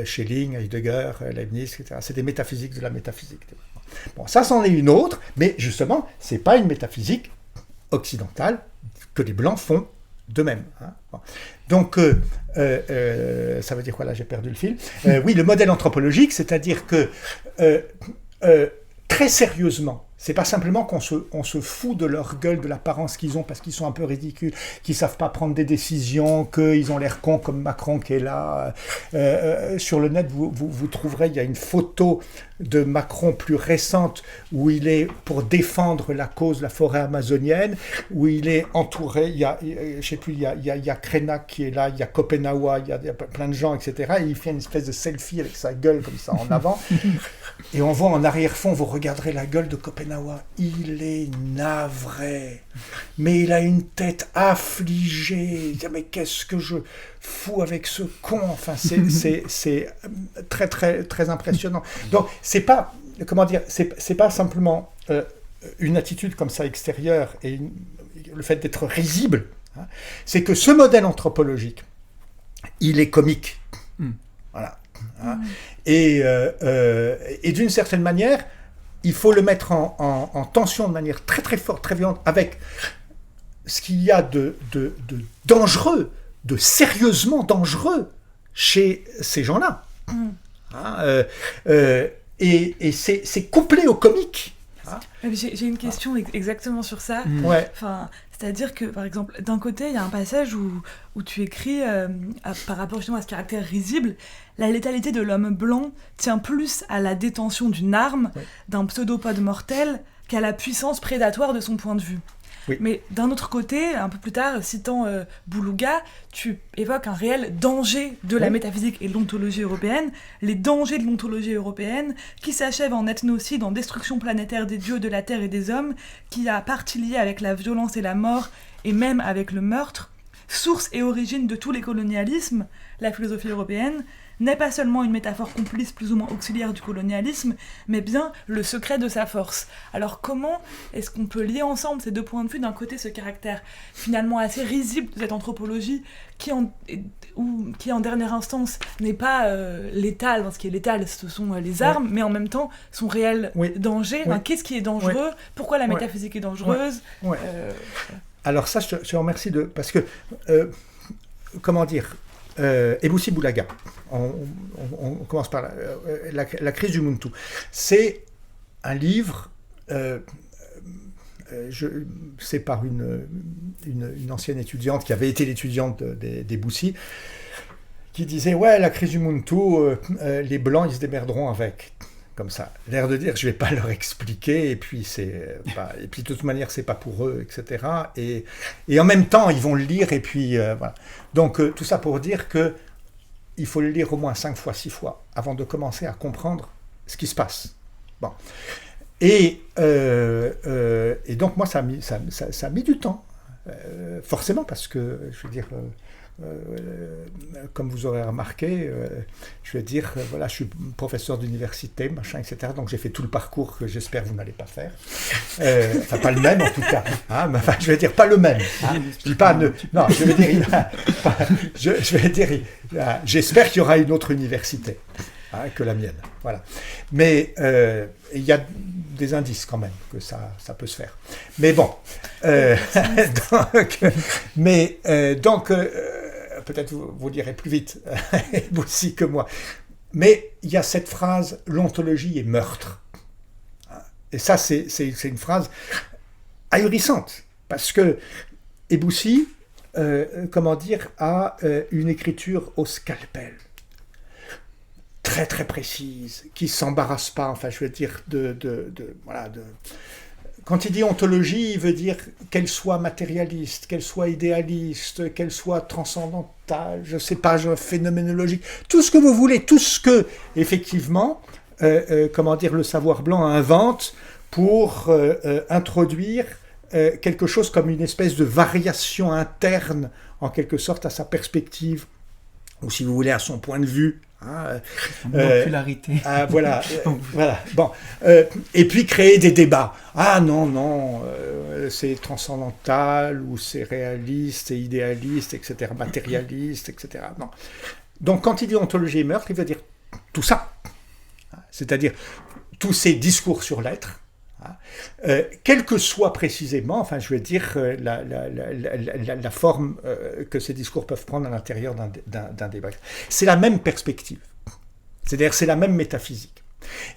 Schelling, Heidegger, Leibniz, etc. C'est des métaphysiques de la métaphysique. Bon, ça c'en est une autre, mais justement, c'est pas une métaphysique occidentale que les Blancs font d'eux-mêmes. Bon. Donc, ça veut dire quoi là? J'ai perdu le fil. Oui, le modèle anthropologique, c'est-à-dire que très sérieusement, c'est pas simplement qu'on se fout de leur gueule, de l'apparence qu'ils ont parce qu'ils sont un peu ridicules, qu'ils savent pas prendre des décisions, qu'ils ont l'air cons comme Macron qui est là. Sur le net, vous trouverez, il y a une photo de Macron plus récente où il est pour défendre la cause de la forêt amazonienne, où il est entouré, il y a Krenak qui est là, il y a Kopenawa, il y a plein de gens, etc. Et il fait une espèce de selfie avec sa gueule comme ça en avant. Et on voit en arrière-fond, vous regarderez la gueule de Kopenawa, il est navré, mais il a une tête affligée. Mais qu'est-ce que je fous avec ce con? Enfin, c'est très très très impressionnant. Donc c'est pas, comment dire, c'est pas simplement une attitude comme ça extérieure et le fait d'être risible. C'est que ce modèle anthropologique, il est comique. Voilà. Et d'une certaine manière, il faut le mettre en tension de manière très très forte, très violente, avec ce qu'il y a de dangereux, de sérieusement dangereux chez ces gens-là. Et c'est couplé au comique. J'ai une question exactement sur ça. Ouais. Enfin, c'est-à-dire que, par exemple, d'un côté, il y a un passage où tu écris, par rapport justement à ce caractère risible, la létalité de l'homme blanc tient plus à la détention d'une arme, d'un pseudopode mortel, qu'à la puissance prédatoire de son point de vue. Oui. Mais d'un autre côté, un peu plus tard, citant Boulouga, tu évoques un réel danger de la métaphysique et de l'ontologie européenne, les dangers de l'ontologie européenne, qui s'achèvent en ethnocide, en destruction planétaire des dieux, de la terre et des hommes, qui a partie liée avec la violence et la mort, et même avec le meurtre. Source et origine de tous les colonialismes, la philosophie européenne n'est pas seulement une métaphore complice plus ou moins auxiliaire du colonialisme, mais bien le secret de sa force. Alors comment est-ce qu'on peut lier ensemble ces deux points de vue? D'un côté, ce caractère finalement assez risible de cette anthropologie qui en dernière instance n'est pas létale, parce qu'il est létal, ce sont les armes, mais en même temps son réel danger. Enfin, qu'est-ce qui est dangereux? Pourquoi la métaphysique est dangereuse? Alors ça, je te remercie parce que, comment dire, Eboussi Boulaga, on commence par la crise du Muntu. C'est un livre, c'est par une ancienne étudiante qui avait été l'étudiante d'Eboussi, qui disait la crise du Muntu, les Blancs ils se démerderont avec. Comme ça, l'air de dire je vais pas leur expliquer et puis de toute manière c'est pas pour eux, etc. Et en même temps ils vont le lire et puis voilà. Donc tout ça pour dire que il faut le lire au moins 5 fois, 6 fois avant de commencer à comprendre ce qui se passe. Bon. Et donc moi ça a mis du temps, forcément parce que je veux dire. Comme vous aurez remarqué, je vais dire, je suis professeur d'université, machin, etc. Donc j'ai fait tout le parcours que j'espère vous n'allez pas faire. Enfin, pas le même en tout cas. Hein, mais, enfin, je vais dire pas le même. Hein. Je dis pas non, je vais dire, j'espère qu'il y aura une autre université que la mienne. Voilà. Mais il y a des indices quand même que ça peut se faire. Mais bon. Donc peut-être vous direz plus vite, vous aussi que moi. Mais il y a cette phrase, l'ontologie est meurtre. Et ça, c'est une phrase ahurissante, parce que Eboussi, a une écriture au scalpel, très très précise, qui ne s'embarrasse pas, enfin je veux dire, Quand il dit ontologie, il veut dire qu'elle soit matérialiste, qu'elle soit idéaliste, qu'elle soit transcendantale, je ne sais pas, phénoménologique, tout ce que vous voulez, tout ce que, effectivement, le savoir blanc invente pour introduire quelque chose comme une espèce de variation interne, en quelque sorte, à sa perspective, ou si vous voulez, à son point de vue. Popularité. Voilà. Bon. Et puis créer des débats. Ah non, c'est transcendantal, ou c'est réaliste, c'est idéaliste, etc., matérialiste, etc. Non. Donc quand il dit ontologie et meurtre, il veut dire tout ça. C'est-à-dire tous ces discours sur l'être, quelle que soit précisément, enfin je veux dire, la forme que ces discours peuvent prendre à l'intérieur d'un débat. C'est la même perspective, c'est-à-dire c'est la même métaphysique.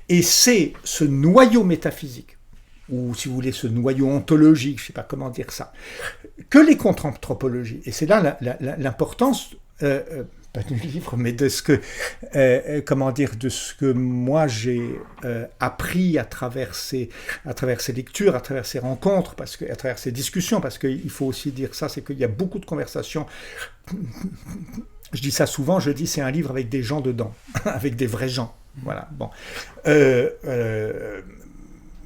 Et c'est ce noyau métaphysique, ou si vous voulez ce noyau ontologique, je ne sais pas comment dire ça, que les contre-anthropologies, et c'est là l'importance, pas du livre, mais de ce que, de ce que moi j'ai appris à travers ces lectures, à travers ces rencontres, à travers ces discussions, parce qu'il faut aussi dire ça, c'est qu'il y a beaucoup de conversations. Je dis ça souvent, je dis c'est un livre avec des gens dedans, avec des vrais gens. Voilà. Bon.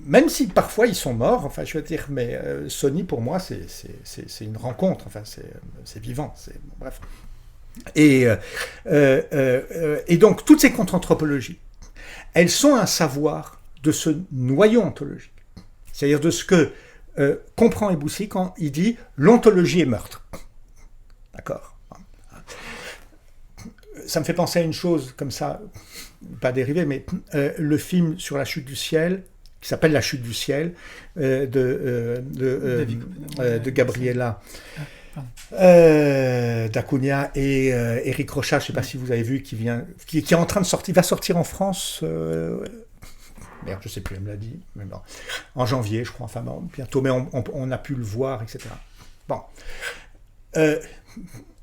Même si parfois ils sont morts, enfin je veux dire, mais Sony pour moi c'est une rencontre, enfin c'est vivant, bon, bref. Et donc, toutes ces contre-anthropologies, elles sont un savoir de ce noyau ontologique. C'est-à-dire de ce que comprend Eboussi quand il dit « l'ontologie est meurtre ». D'accord ? Ça me fait penser à une chose comme ça, pas dérivée, mais le film sur la chute du ciel, qui s'appelle « La chute du ciel », de Gabriela d'Acunha et Éric Rochat, je ne sais pas si vous avez vu, qui est en train de sortir, il va sortir en France, merde, je ne sais plus, elle me l'a dit, mais bon, en janvier, je crois, enfin bon, bientôt, mais on a pu le voir, etc. Bon.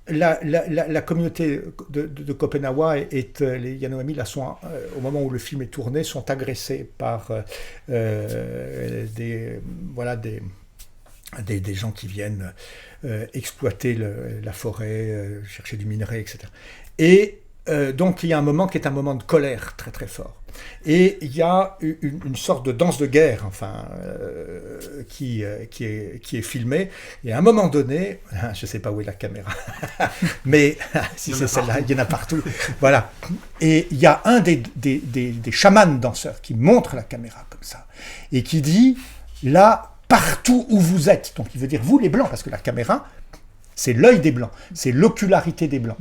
La communauté de Kopenawa les Yanomami, là, sont, au moment où le film est tourné, sont agressés par des gens qui viennent exploiter la forêt, chercher du minerai, etc. Et donc il y a un moment qui est un moment de colère très très fort. Et il y a une sorte de danse de guerre, enfin, qui est filmée. Et à un moment donné, je ne sais pas où est la caméra, mais si c'est celle-là, il y en a partout. Voilà. Et il y a un des chamans danseurs qui montre la caméra comme ça et qui dit là. Partout où vous êtes, donc il veut dire vous les Blancs, parce que la caméra, c'est l'œil des Blancs, c'est l'ocularité des Blancs,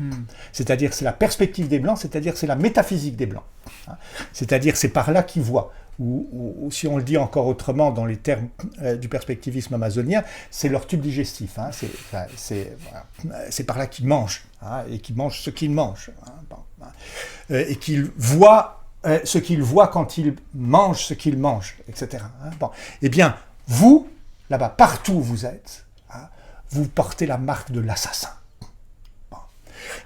c'est-à-dire c'est la perspective des Blancs, c'est-à-dire c'est la métaphysique des Blancs, c'est-à-dire c'est par là qu'ils voient, ou si on le dit encore autrement dans les termes du perspectivisme amazonien, c'est leur tube digestif, c'est par là qu'ils mangent, et qu'ils mangent ce qu'ils mangent, et qu'ils voient ce qu'ils voient quand ils mangent ce qu'ils mangent, etc. Bon. Eh bien, vous, là-bas, partout où vous êtes, vous portez la marque de l'assassin. Bon.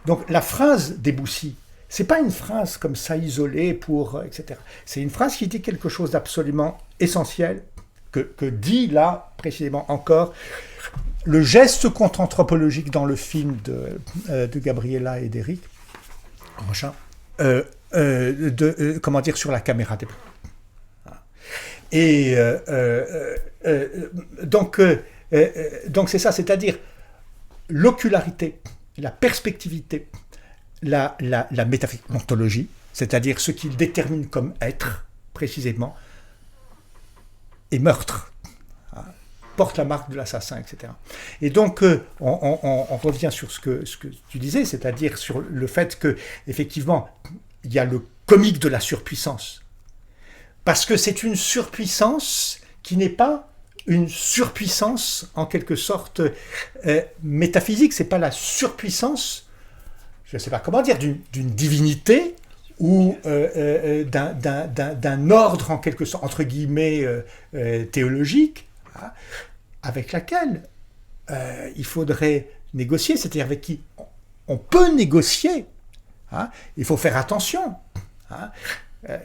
Donc la phrase d'Eboussi, c'est pas une phrase comme ça isolée pour, etc. C'est une phrase qui dit quelque chose d'absolument essentiel, que dit là, précisément encore, le geste contre-anthropologique dans le film de Gabriela et d'Éric, comment dire, sur la caméra des Blancs. Et donc c'est ça, c'est-à-dire l'ocularité, la perspectivité, la métaphysique, l'ontologie, c'est-à-dire ce qu'il détermine comme être, précisément, et meurtre, porte la marque de l'assassin, etc. Et donc, on revient sur ce que tu disais, c'est-à-dire sur le fait que, effectivement, il y a le comique de la surpuissance. Parce que c'est une surpuissance qui n'est pas une surpuissance, en quelque sorte, métaphysique. Ce n'est pas la surpuissance, je ne sais pas comment dire, d'une divinité ou d'un ordre, en quelque sorte, entre guillemets, théologique, avec laquelle il faudrait négocier, c'est-à-dire avec qui on peut négocier. Il faut faire attention.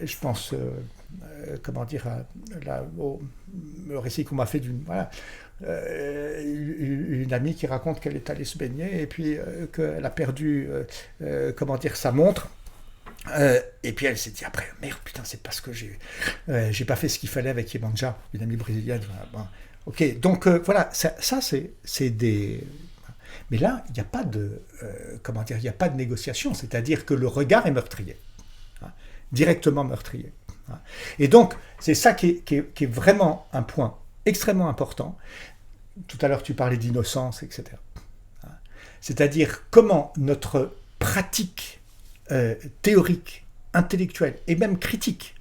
Je pense... comment dire, au récit qu'on m'a fait d'une une amie qui raconte qu'elle est allée se baigner et puis qu'elle a perdu comment dire, sa montre, et puis elle s'est dit après, merde, putain, c'est parce que j'ai pas fait ce qu'il fallait avec Yemanja, une amie brésilienne. Bon, Ok, donc voilà, ça c'est des... Mais là, il n'y a pas de... il n'y a pas de négociation, c'est-à-dire que le regard est meurtrier, directement meurtrier. Et donc, c'est ça qui est vraiment un point extrêmement important. Tout à l'heure, tu parlais d'innocence, etc. C'est-à-dire comment notre pratique théorique, intellectuelle et même critique,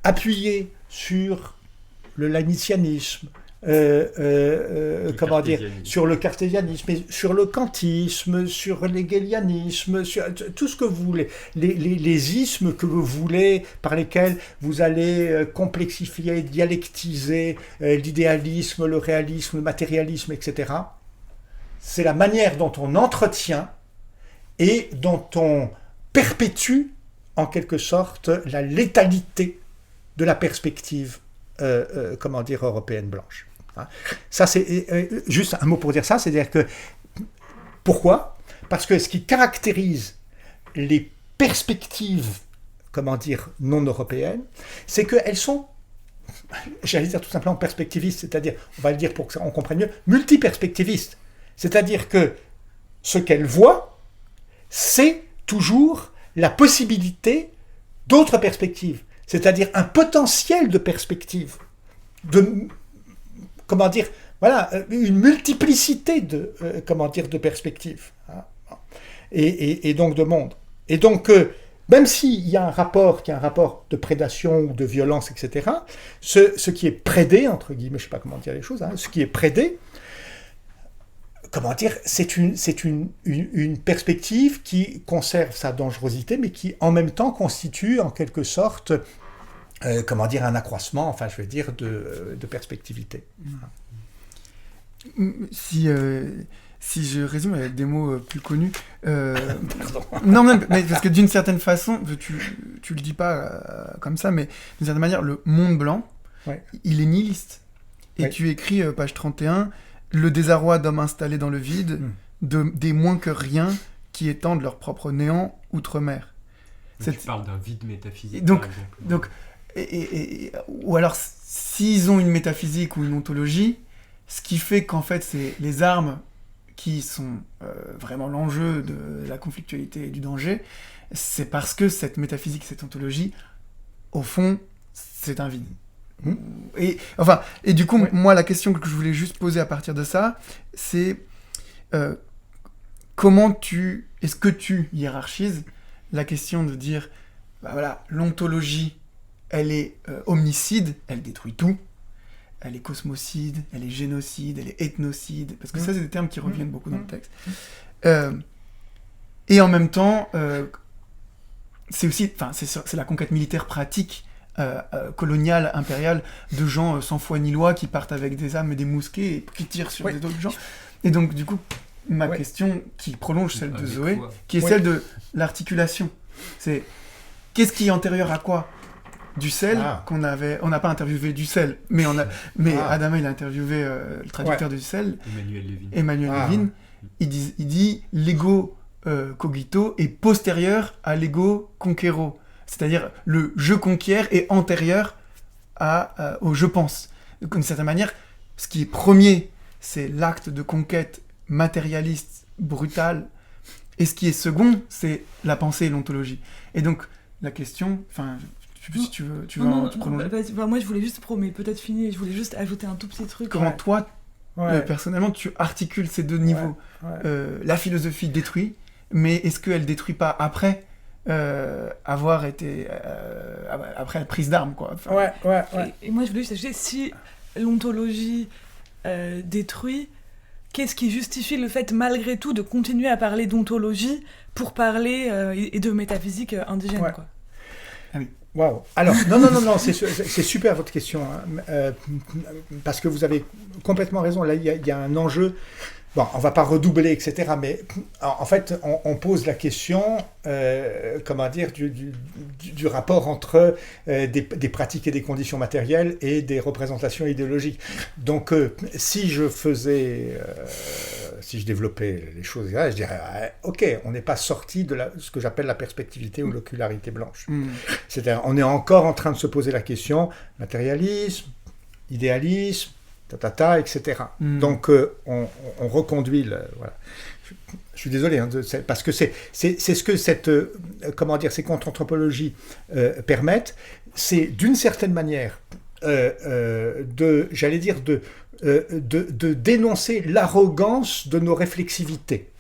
appuyée sur le laïcianisme, sur le cartésianisme, sur le kantisme, sur l'hégélianisme, sur tout ce que vous voulez, les ismes que vous voulez, par lesquels vous allez complexifier, dialectiser l'idéalisme, le réalisme, le matérialisme, etc. C'est la manière dont on entretient et dont on perpétue, en quelque sorte, la létalité de la perspective européenne blanche. Ça, c'est juste un mot pour dire ça, c'est-à-dire que pourquoi ? Parce que ce qui caractérise les perspectives, non européennes, c'est qu'elles sont, j'allais dire tout simplement perspectivistes, c'est-à-dire, on va le dire pour qu'on comprenne mieux, multiperspectivistes. C'est-à-dire que ce qu'elles voient, c'est toujours la possibilité d'autres perspectives, c'est-à-dire un potentiel de perspectives, une multiplicité de perspectives, et donc de mondes. Et donc, même s'il y a un rapport qui est un rapport de prédation ou de violence, etc., ce qui est prédé, entre guillemets, je ne sais pas comment dire les choses, ce qui est prédé, c'est une perspective qui conserve sa dangerosité, mais qui en même temps constitue en quelque sorte, un accroissement, de perspectivité. Si je résume avec des mots plus connus, non, mais parce que d'une certaine façon, tu le dis pas comme ça, mais d'une certaine manière, le monde blanc, il est nihiliste. Et tu écris, page 31, le désarroi d'hommes installés dans le vide, des moins que rien qui étendent leur propre néant outre-mer. Tu parles d'un vide métaphysique, donc, par exemple. Donc, ou alors, s'ils ont une métaphysique ou une ontologie, ce qui fait qu'en fait, c'est les armes qui sont vraiment l'enjeu de la conflictualité et du danger, c'est parce que cette métaphysique, cette ontologie, au fond, c'est un vide. Et du coup, moi, la question que je voulais juste poser à partir de ça, c'est est-ce que tu hiérarchises la question de dire, l'ontologie, elle est omnicide, elle détruit tout, elle est cosmocide, elle est génocide, elle est ethnocide, parce que ça, c'est des termes qui reviennent beaucoup dans le texte. Et en même temps, c'est aussi, c'est la conquête militaire pratique, coloniale, impériale, de gens sans foi ni loi qui partent avec des armes et des mousquets et qui tirent sur d'autres gens. Et donc, du coup, ma question qui prolonge celle de Zoé, qui est celle de l'articulation. C'est qu'est-ce qui est antérieur à quoi ? Dussel, on n'a pas interviewé Dussel, mais Adama, il a interviewé le traducteur de Dussel, Emmanuel Levin. Il dit l'ego cogito est postérieur à l'ego conquero. C'est-à-dire, le « je conquiert » est antérieur au « je pense ». Donc, d'une certaine manière, ce qui est premier, c'est l'acte de conquête matérialiste, brutal, et ce qui est second, c'est la pensée et l'ontologie. Et donc, la question, si tu veux prolonger. Moi, je voulais juste, mais peut-être finir, je voulais juste ajouter un tout petit truc. Comment toi, personnellement, tu articules ces deux niveaux ? La philosophie détruit, mais est-ce qu'elle détruit pas après avoir été après la prise d'armes, quoi. Et moi je voulais juste ajouter, si l'ontologie détruit, qu'est-ce qui justifie le fait malgré tout de continuer à parler d'ontologie pour parler et de métaphysique indigène, quoi. Ah oui. Waouh. Alors, non, c'est super votre question, parce que vous avez complètement raison. Là, il y a un enjeu. Bon, on va pas redoubler, etc. Mais en fait, on pose la question, du rapport entre des pratiques et des conditions matérielles et des représentations idéologiques. Donc, si je développais les choses, je dirais, ok, on n'est pas sorti de ce que j'appelle la perspectivité ou l'ocularité blanche. C'est-à-dire, on est encore en train de se poser la question matérialisme, idéalisme, etc. Donc on reconduit voilà. Je suis désolé, parce que c'est ce que ces contre-anthropologies permettent, c'est d'une certaine manière de dénoncer l'arrogance de nos réflexivités,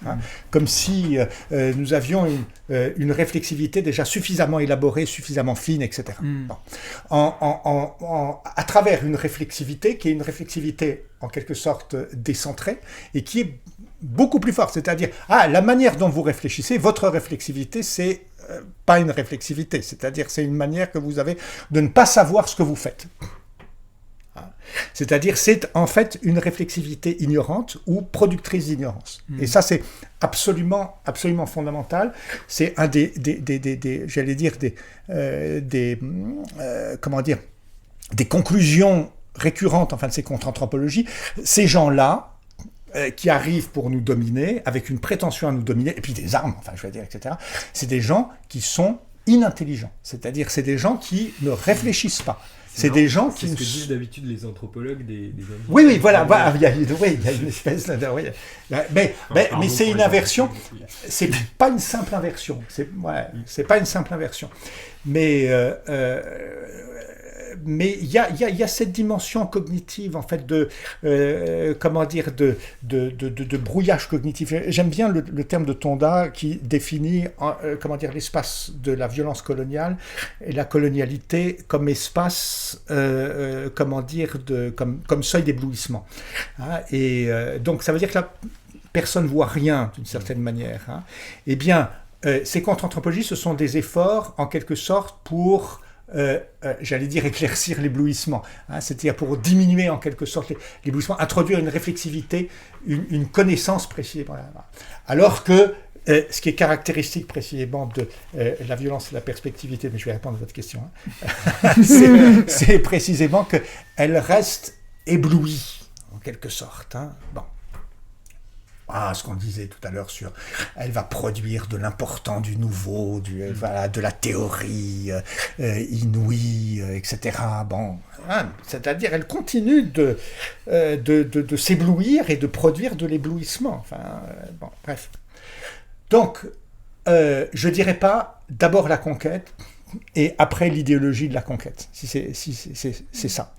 comme si nous avions une réflexivité déjà suffisamment élaborée, suffisamment fine, etc. Bon. À travers une réflexivité qui est une réflexivité en quelque sorte décentrée et qui est beaucoup plus forte, c'est-à-dire la manière dont vous réfléchissez, votre réflexivité, c'est pas une réflexivité, c'est-à-dire c'est une manière que vous avez de ne pas savoir ce que vous faites. C'est-à-dire, c'est en fait une réflexivité ignorante ou productrice d'ignorance. Et ça, c'est absolument fondamental. C'est un des conclusions récurrentes, enfin, de ces contre-anthropologies. Ces gens-là, qui arrivent pour nous dominer, avec une prétention à nous dominer, et puis des armes, enfin, je veux dire, etc. C'est des gens qui sont inintelligents. C'est-à-dire, c'est des gens qui ne réfléchissent pas. C'est des gens qui... C'est ce que disent d'habitude les anthropologues des Oui, voilà, il y a une espèce... Mais c'est une inversion, c'est pas une simple inversion, c'est pas une simple inversion. Mais il y a cette dimension cognitive, en fait, de brouillage cognitif. J'aime bien le terme de Tonda qui définit, l'espace de la violence coloniale et la colonialité comme espace, comme seuil d'éblouissement. Donc, ça veut dire que là, personne ne voit rien, d'une certaine manière. Eh bien, ces contre-anthropologies, ce sont des efforts, en quelque sorte, pour... éclaircir l'éblouissement, c'est-à-dire pour diminuer en quelque sorte l'éblouissement, introduire une réflexivité, une connaissance précisément. Alors que ce qui est caractéristique précisément de la violence et la perspectivité, mais je vais répondre à votre question, c'est précisément qu'elle reste éblouie, en quelque sorte. Bon. Ce qu'on disait tout à l'heure sur elle va produire de l'important, du nouveau, de la théorie inouïe, etc. Bon, c'est-à-dire elle continue de s'éblouir et de produire de l'éblouissement. Enfin, bon, bref. Donc, je dirais pas d'abord la conquête et après l'idéologie de la conquête, si c'est ça.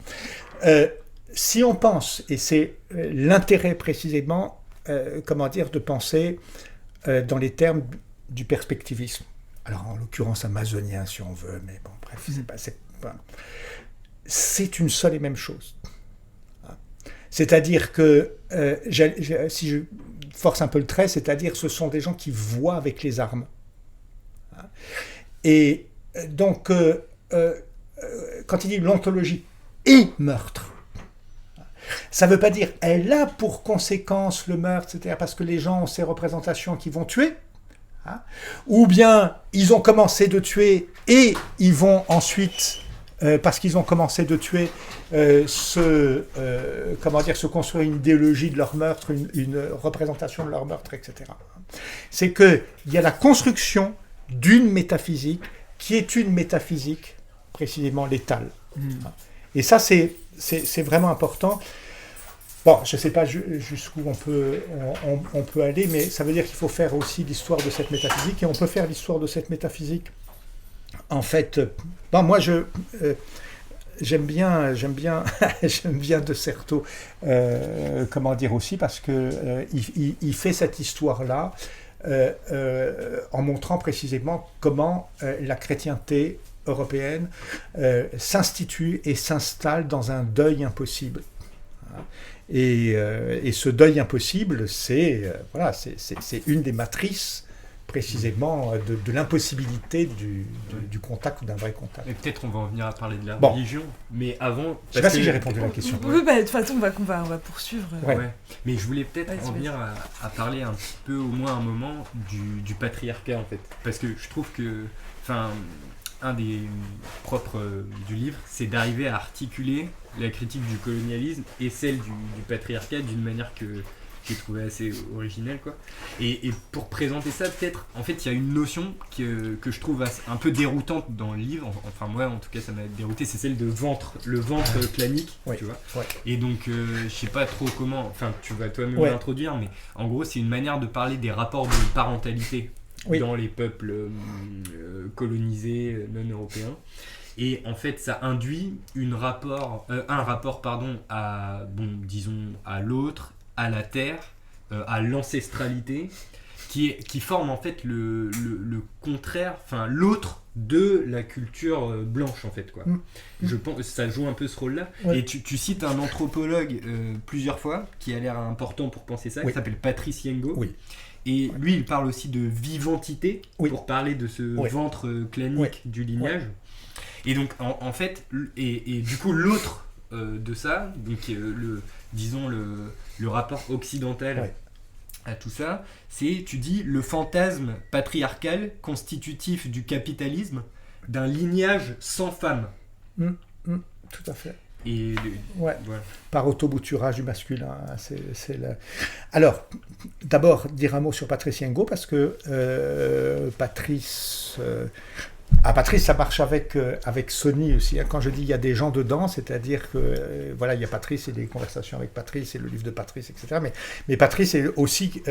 Si on pense, et c'est l'intérêt précisément, de penser dans les termes du perspectivisme. Alors, en l'occurrence amazonien, si on veut, mais bon, bref, c'est une seule et même chose. C'est-à-dire que, si je force un peu le trait, c'est-à-dire ce sont des gens qui voient avec les armes. Et donc, quand il dit l'ontologie et meurtre, ça ne veut pas dire elle a pour conséquence le meurtre, c'est-à-dire parce que les gens ont ces représentations qui vont tuer, ou bien ils ont commencé de tuer et ils vont ensuite, parce qu'ils ont commencé de tuer, se construire une idéologie de leur meurtre, une représentation de leur meurtre, etc. C'est qu'il y a la construction d'une métaphysique qui est une métaphysique précisément létale. Et ça, c'est vraiment important. Bon, je ne sais pas jusqu'où on peut aller, mais ça veut dire qu'il faut faire aussi l'histoire de cette métaphysique, et on peut faire l'histoire de cette métaphysique. En fait, moi, j'aime bien De Certeau, aussi, parce que il fait cette histoire-là en montrant précisément comment la chrétienté européenne s'institue et s'installe dans un deuil impossible. Et ce deuil impossible, c'est une des matrices précisément de l'impossibilité du contact ou d'un vrai contact. Et peut-être on va en venir à parler de la religion, mais avant... Je ne sais pas si j'ai répondu à la question. Oui, de toute façon, on va poursuivre. Ouais. Mais je voulais peut-être en venir à parler un petit peu, au moins un moment, du patriarcat, en fait. Parce que je trouve que... un des propres du livre, c'est d'arriver à articuler la critique du colonialisme et celle du patriarcat d'une manière j'ai trouvé assez original, quoi. Et pour présenter ça, peut-être, en fait, il y a une notion que je trouve un peu déroutante dans le livre, enfin moi en tout cas ça m'a dérouté, c'est celle de ventre, le ventre clanique, tu vois. Ouais. Et donc je sais pas trop comment, enfin tu vas toi-même l'introduire, mais en gros c'est une manière de parler des rapports de parentalité dans les peuples colonisés non européens. Et en fait, ça induit un rapport à, à l'autre, à la terre, à l'ancestralité, qui forme en fait le contraire, enfin l'autre de la culture blanche en fait, quoi. Je pense que ça joue un peu ce rôle-là. Ouais. Et tu cites un anthropologue plusieurs fois qui a l'air important pour penser ça, qui s'appelle Patrice Yengo. Oui. Et lui, il parle aussi de vivantité pour parler de ce ventre clanique du lignage. Et donc, en fait, et du coup, l'autre de ça, donc le rapport occidental à tout ça, c'est, tu dis, le fantasme patriarcal constitutif du capitalisme d'un lignage sans femme. Tout à fait. Et voilà. Par autobouturage du masculin. Alors, d'abord, dire un mot sur Patrice Yengo, parce que Patrice, ça marche avec Sony aussi. Quand je dis il y a des gens dedans, c'est-à-dire que il y a Patrice et des conversations avec Patrice et le livre de Patrice, etc. Mais Patrice est aussi,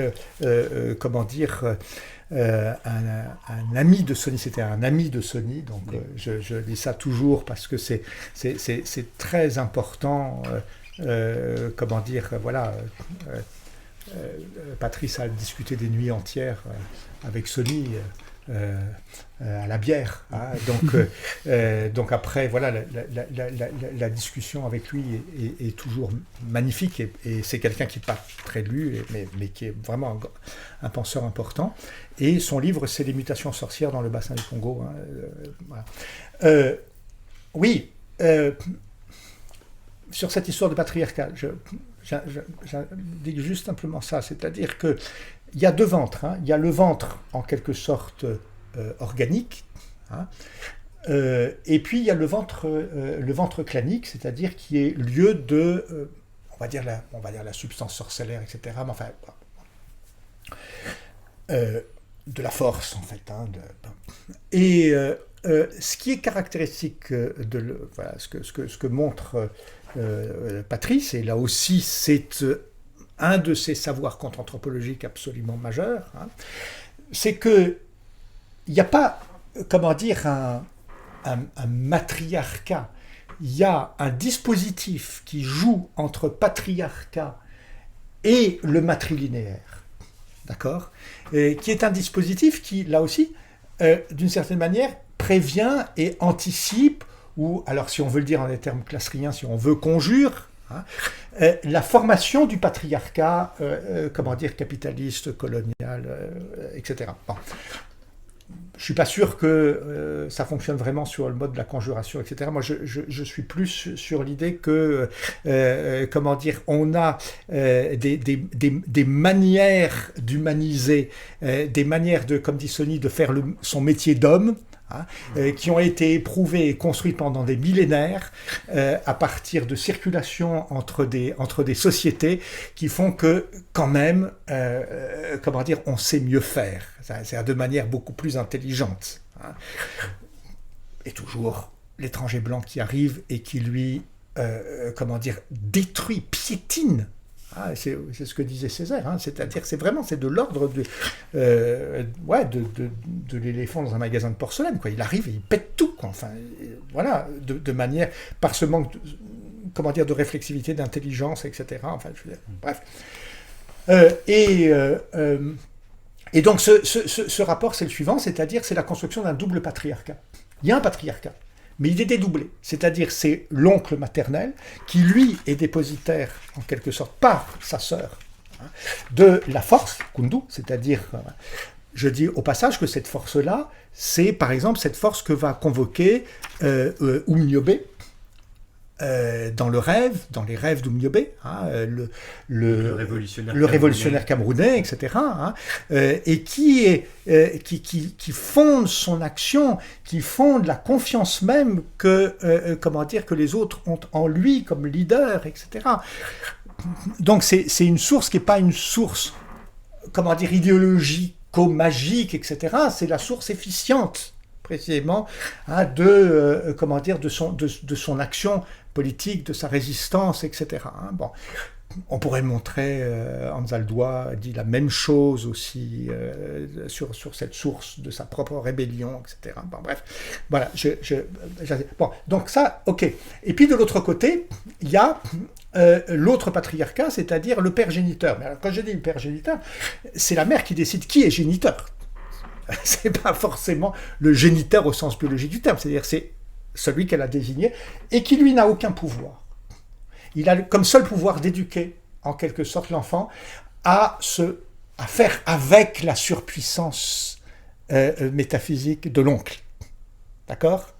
un ami de Sony. C'était un ami de Sony, donc je dis ça toujours parce que c'est très important. Patrice a discuté des nuits entières avec Sony. À la bière, hein. Donc après la discussion avec lui est toujours magnifique et c'est quelqu'un qui n'est pas très lu mais qui est vraiment un penseur important, et son livre c'est Les mutations sorcières dans le bassin du Congo, hein. Sur cette histoire de patriarcat, je dis juste simplement ça, c'est-à-dire que il y a deux ventres, hein. Il y a le ventre en quelque sorte organique, hein. Et puis il y a le ventre clanique, c'est-à-dire qui est lieu de, on va dire la substance sorcellaire, etc. Mais enfin, de la force en fait, hein, et ce qui est caractéristique ce que montre Patrice, et là aussi c'est un de ses savoirs contre-anthropologiques absolument majeurs, hein, c'est que il n'y a pas, un matriarcat, il y a un dispositif qui joue entre patriarcat et le matrilinéaire, d'accord, qui est un dispositif qui, là aussi, d'une certaine manière, prévient et anticipe, ou, alors si on veut le dire en des termes classeriens, si on veut conjure, hein, la formation du patriarcat, capitaliste, colonial, etc. Bon. Je ne suis pas sûr que ça fonctionne vraiment sur le mode de la conjuration, etc. Moi, je suis plus sur l'idée que, on a des manières d'humaniser, des manières de, comme dit Sony, de faire son métier d'homme, hein, qui ont été éprouvées et construites pendant des millénaires à partir de circulation entre des sociétés qui font que, quand même, on sait mieux faire. C'est de manière beaucoup plus intelligente, hein. Et toujours l'étranger blanc qui arrive et qui lui, détruit, piétine. Ah, c'est ce que disait Césaire, hein. C'est-à-dire c'est de l'ordre de l'éléphant dans un magasin de porcelaine, quoi. Il arrive et il pète tout, quoi. Enfin, de manière, par ce manque de réflexivité, d'intelligence, etc. Enfin, je veux dire, bref. Et donc ce rapport, c'est le suivant, c'est-à-dire c'est la construction d'un double patriarcat. Il y a un patriarcat, mais il est dédoublé, c'est-à-dire c'est l'oncle maternel qui, lui, est dépositaire, en quelque sorte, par sa sœur, hein, de la force, Kundu, c'est-à-dire, je dis au passage que cette force-là, c'est par exemple cette force que va convoquer Oumniobé, dans les rêves d'Oumniobé, hein, le révolutionnaire camerounais, etc., hein, et qui fonde son action, qui fonde la confiance même que les autres ont en lui comme leader, etc. donc c'est une source qui n'est pas une source, comment dire, idéologico-magique, etc. C'est la source efficiente, précisément, hein, de son action politique, de sa résistance, etc. Hein. Bon. On pourrait montrer, Hans Aldoi dit la même chose aussi sur cette source de sa propre rébellion, etc. Bon, bref, voilà. Bon, donc ça, ok. Et puis de l'autre côté, il y a l'autre patriarcat, c'est-à-dire le père géniteur. Mais alors, quand je dis le père géniteur, c'est la mère qui décide qui est géniteur. C'est pas forcément le géniteur au sens biologique du terme, c'est-à-dire c'est celui qu'elle a désigné et qui lui n'a aucun pouvoir. Il a comme seul pouvoir d'éduquer, en quelque sorte, l'enfant à faire avec la surpuissance métaphysique de l'oncle. D'accord ?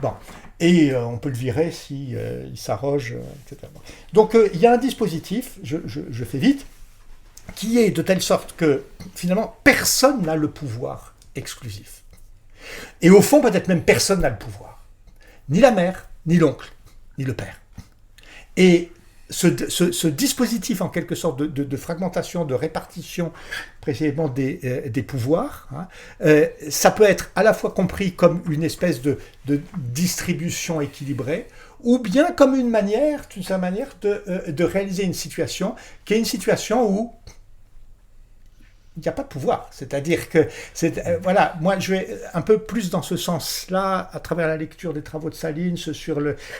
Bon. Et on peut le virer si il s'arroge, etc. Donc il y a un dispositif, je fais vite, qui est de telle sorte que, finalement, personne n'a le pouvoir exclusif. Et au fond, peut-être même personne n'a le pouvoir. Ni la mère, ni l'oncle, ni le père. Et ce dispositif, en quelque sorte, de fragmentation, de répartition, précisément des pouvoirs, hein, ça peut être à la fois compris comme une espèce de distribution équilibrée, ou bien comme une manière, d'une certaine manière, de réaliser une situation qui est une situation où il n'y a pas de pouvoir. C'est-à-dire que, voilà, moi je vais un peu plus dans ce sens-là, à travers la lecture des travaux de Salins sur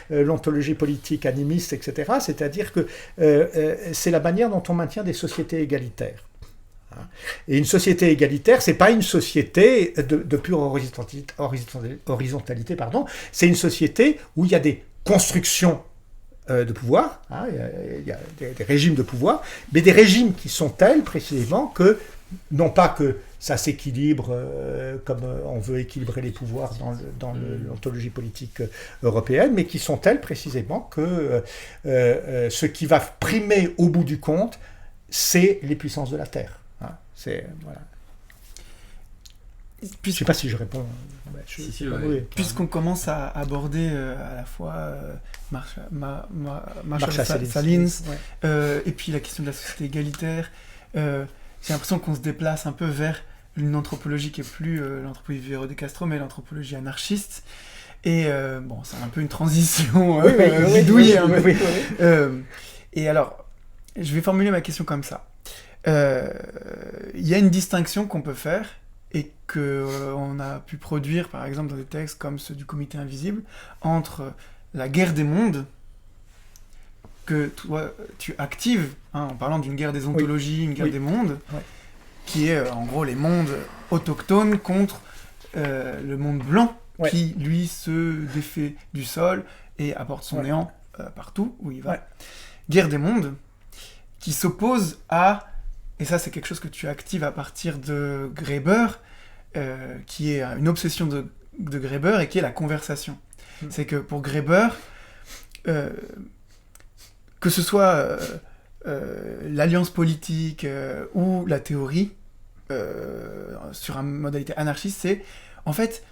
l'ontologie politique animiste, etc. C'est-à-dire que c'est la manière dont on maintient des sociétés égalitaires. Et une société égalitaire, c'est pas une société de pure horizontalité, pardon. C'est une société où il y a des constructions de pouvoir, hein, il y a des régimes de pouvoir, mais des régimes qui sont tels précisément que non pas que ça s'équilibre comme on veut équilibrer les pouvoirs dans l'ontologie politique européenne, mais qui sont tels précisément que ce qui va primer au bout du compte, c'est les puissances de la Terre. Hein. Voilà. Je ne sais pas si je réponds. Puisqu'on commence à aborder à la fois Marshall Salins et puis la question de la société égalitaire, j'ai l'impression qu'on se déplace un peu vers une anthropologie qui n'est plus l'anthropologie Vivero de Castro, mais l'anthropologie anarchiste. Et bon, c'est un peu une transition bidouille. Et alors, je vais formuler ma question comme ça. Il y a une distinction qu'on peut faire et qu'on a pu produire, par exemple, dans des textes comme ceux du Comité Invisible, entre la guerre des mondes, que toi, tu actives, hein, en parlant d'une guerre des ontologies, une guerre des mondes, qui est en gros les mondes autochtones contre le monde blanc, qui lui se défait du sol et apporte son néant partout où il va. Guerre des mondes, qui s'oppose à, et ça c'est quelque chose que tu actives à partir de Graeber, qui est une obsession de Graeber et qui est la conversation. C'est que pour Graeber, que ce soit l'alliance politique ou la théorie, sur une modalité anarchiste, c'est en fait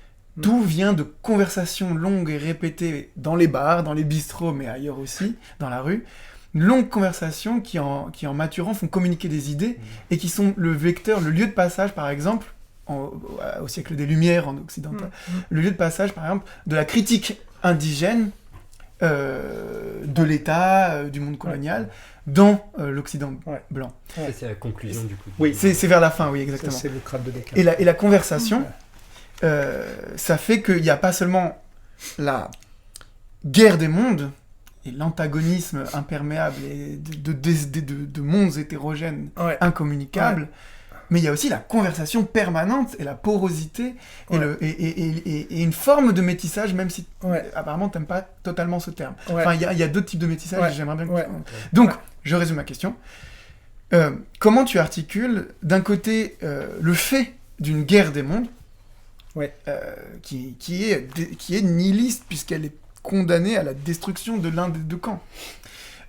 tout vient de conversations longues et répétées dans les bars, dans les bistrots, mais ailleurs aussi, dans la rue. Longues conversations qui en maturant font communiquer des idées et qui sont le vecteur, le lieu de passage par exemple, au siècle des Lumières en occidental, le lieu de passage par exemple de la critique indigène de l'État, du monde colonial, dans l'Occident blanc. C'est la conclusion du coup. Oui, c'est vers la fin, oui, exactement. Ça, c'est le crâne de Descartes. Et la conversation, ça fait qu'il n'y a pas seulement la guerre des mondes et l'antagonisme imperméable et de mondes hétérogènes incommunicables, mais il y a aussi la conversation permanente et la porosité et une forme de métissage, même si apparemment tu n'aimes pas totalement ce terme. Enfin, il y a d'autres types de métissage, j'aimerais bien que Donc, je résume ma question. Comment tu articules, d'un côté, le fait d'une guerre des mondes, qui est nihiliste, puisqu'elle est condamnée à la destruction de l'un des deux camps,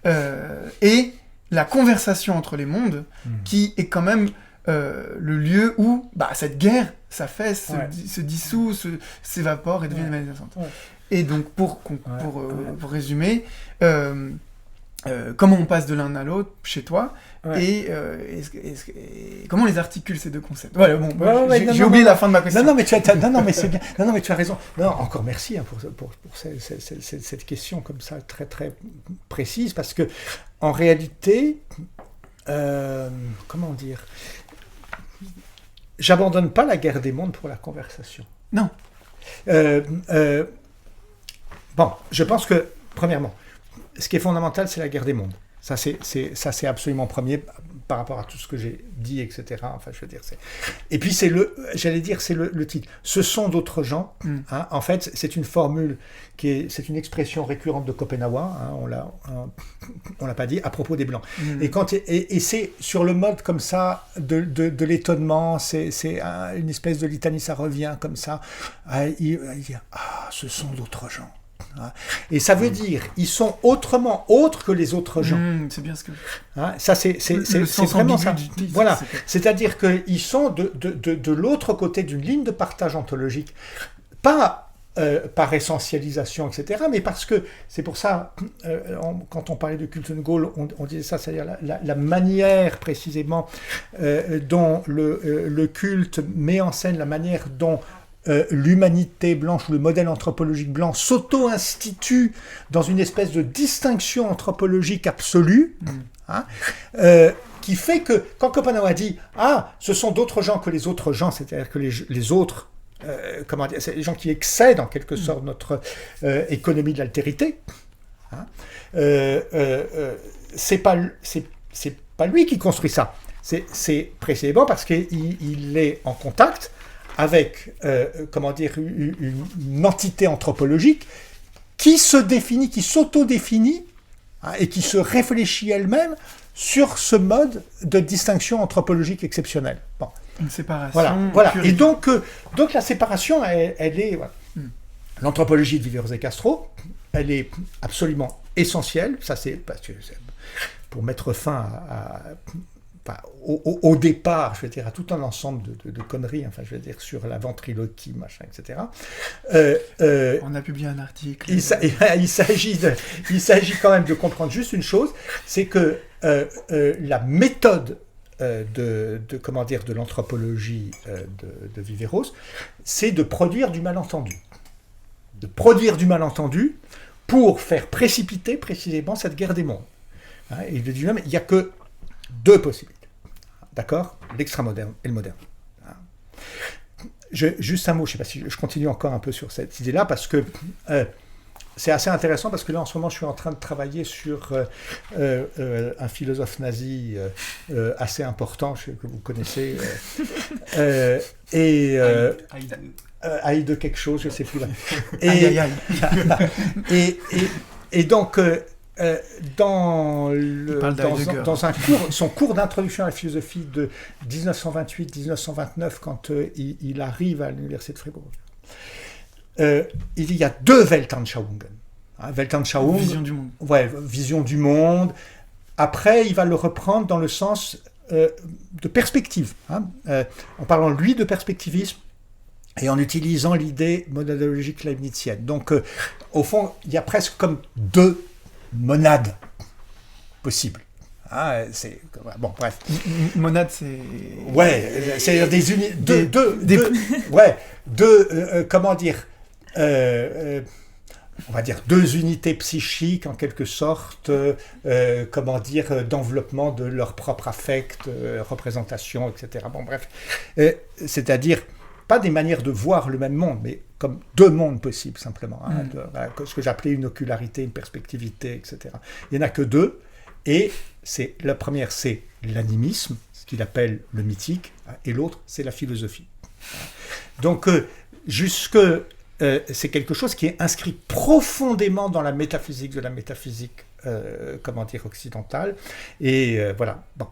et la conversation entre les mondes, qui est quand même le lieu où cette guerre s'affaisse, se dissout, s'évapore et devient menaçante. Et donc, pour résumer, comment on passe de l'un à l'autre chez toi, Ouais. et comment on les articule ces deux concepts. Voilà, bon, Ouais, j'ai oublié la fin de ma question. Non, mais mais c'est bien. Non, mais tu as raison. Non, encore merci pour cette question comme ça, très très précise, parce que en réalité, comment dire, j'abandonne pas la guerre des mondes pour la conversation. Non. Bon, je pense que, premièrement, ce qui est fondamental, c'est la guerre des mondes. Ça, c'est absolument premier par rapport à tout ce que j'ai dit, etc. Enfin, je veux dire, et puis, c'est le titre. Ce sont d'autres gens. Hein. En fait, c'est une formule c'est une expression récurrente de Schopenhauer. Hein, on l'a pas dit, à propos des Blancs. Et c'est sur le mode comme ça de l'étonnement, c'est une espèce de litanie, ça revient comme ça. Il dit, ce sont d'autres gens. Et ça veut dire, ils sont autres que les autres gens. C'est bien ce que... Ça, c'est vraiment ça. Titre, voilà. C'est-à-dire qu'ils sont de l'autre côté d'une ligne de partage ontologique. Pas par essentialisation, etc., mais parce que, c'est pour ça, quand on parlait de culte de Gaulle, on disait ça, c'est-à-dire la manière précisément dont le culte met en scène la manière dont l'humanité blanche ou le modèle anthropologique blanc s'auto-institue dans une espèce de distinction anthropologique absolue, qui fait que quand Schopenhauer dit « ce sont d'autres gens que les autres gens », c'est-à-dire que les autres, c'est les gens qui excèdent en quelque sorte notre économie de l'altérité, c'est pas lui qui construit ça, c'est précisément parce qu'il est en contact avec, une entité anthropologique qui se définit, qui s'auto-définit, et qui se réfléchit elle-même sur ce mode de distinction anthropologique exceptionnelle. Bon. Une séparation. Voilà. Et donc la séparation, elle est... Voilà. L'anthropologie de Viveros et Castro, elle est absolument essentielle. Ça, c'est parce que pour mettre fin au départ, je veux dire, à tout un ensemble de conneries, enfin, je veux dire, sur la ventriloquie, machin, etc. On a publié un article. Il s'agit quand même de comprendre juste une chose, c'est que la méthode de l'anthropologie de Viveros, c'est de produire du malentendu. De produire du malentendu pour faire précipiter précisément cette guerre des mondes. Et il dit même, il n'y a que deux possibilités. D'accord ? L'extramoderne et le moderne. Juste un mot, je ne sais pas si je continue encore un peu sur cette idée-là, parce que c'est assez intéressant, parce que là, en ce moment, je suis en train de travailler sur un philosophe nazi assez important, que vous connaissez, Haïd quelque chose, je ne sais plus là. Et donc... dans son cours d'introduction à la philosophie de 1928-1929, quand il arrive à l'université de Fribourg, il dit il y a deux Weltanschauungen. Weltanschauung, vision du monde. Ouais, vision du monde. Après, il va le reprendre dans le sens de perspective, en parlant lui de perspectivisme et en utilisant l'idée monadologique leibnizienne. Donc, au fond, il y a presque comme deux monade possible. C'est bon, bref. Monade, c'est... Ouais, c'est des unités... comment dire... on va dire deux unités psychiques, en quelque sorte, d'enveloppement de leur propre affect, représentation, etc. Bon, bref. C'est-à-dire, pas des manières de voir le même monde, mais comme deux mondes possibles, simplement. Ce que j'appelais une ocularité, une perspectivité, etc. Il n'y en a que deux, et la première, c'est l'animisme, ce qu'il appelle le mythique, et l'autre, c'est la philosophie. Donc, c'est quelque chose qui est inscrit profondément dans la métaphysique de la métaphysique, occidentale, et voilà. Bon.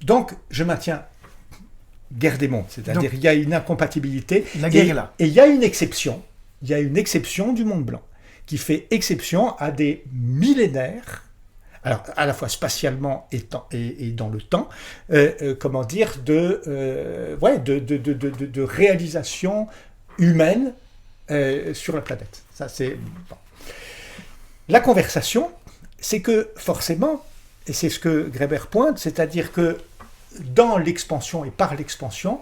Donc, je maintiens guerre des mondes, c'est-à-dire il y a une incompatibilité, la guerre est là. Et il y a une exception du monde blanc, qui fait exception à des millénaires, alors à la fois spatialement et dans le temps, de réalisation humaine sur la planète. Ça, c'est bon. La conversation, c'est que forcément, et c'est ce que Graeber pointe, c'est-à-dire que dans l'expansion et par l'expansion,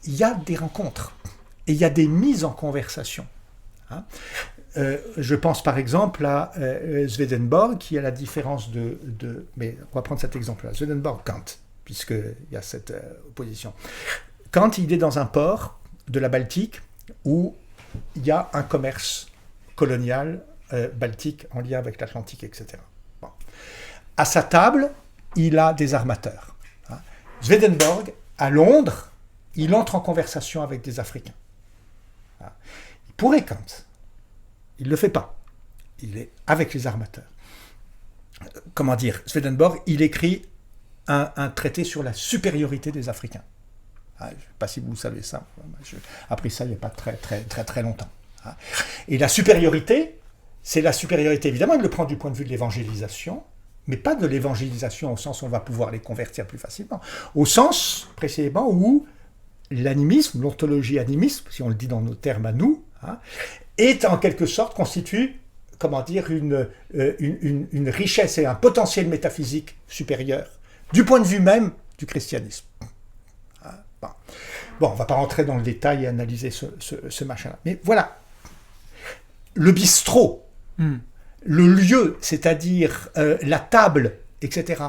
il y a des rencontres et il y a des mises en conversation. Hein. Je pense par exemple à Swedenborg, qui a la différence mais on va prendre cet exemple-là, Swedenborg-Kant, puisqu'il y a cette opposition. Kant, il est dans un port de la Baltique où il y a un commerce colonial baltique en lien avec l'Atlantique, etc. Bon. À sa table, il a des armateurs. Hein. Swedenborg, à Londres, il entre en conversation avec des Africains. Hein. Il pourrait Kant. Il ne le fait pas. Il est avec les armateurs. Comment dire, Swedenborg, il écrit un traité sur la supériorité des Africains. Ah, je ne sais pas si vous savez ça. J'ai appris ça il n'y a pas très longtemps. Et la supériorité, c'est la supériorité. Évidemment, il le prend du point de vue de l'évangélisation, mais pas de l'évangélisation au sens où on va pouvoir les convertir plus facilement. Au sens, précisément, où l'animisme, l'ontologie animisme, si on le dit dans nos termes à nous, est en quelque sorte constitue, comment dire, une richesse et un potentiel métaphysique supérieur, du point de vue même du christianisme. Bon, on ne va pas rentrer dans le détail et analyser ce machin-là. Mais voilà, le bistrot, le lieu, c'est-à-dire la table, etc.,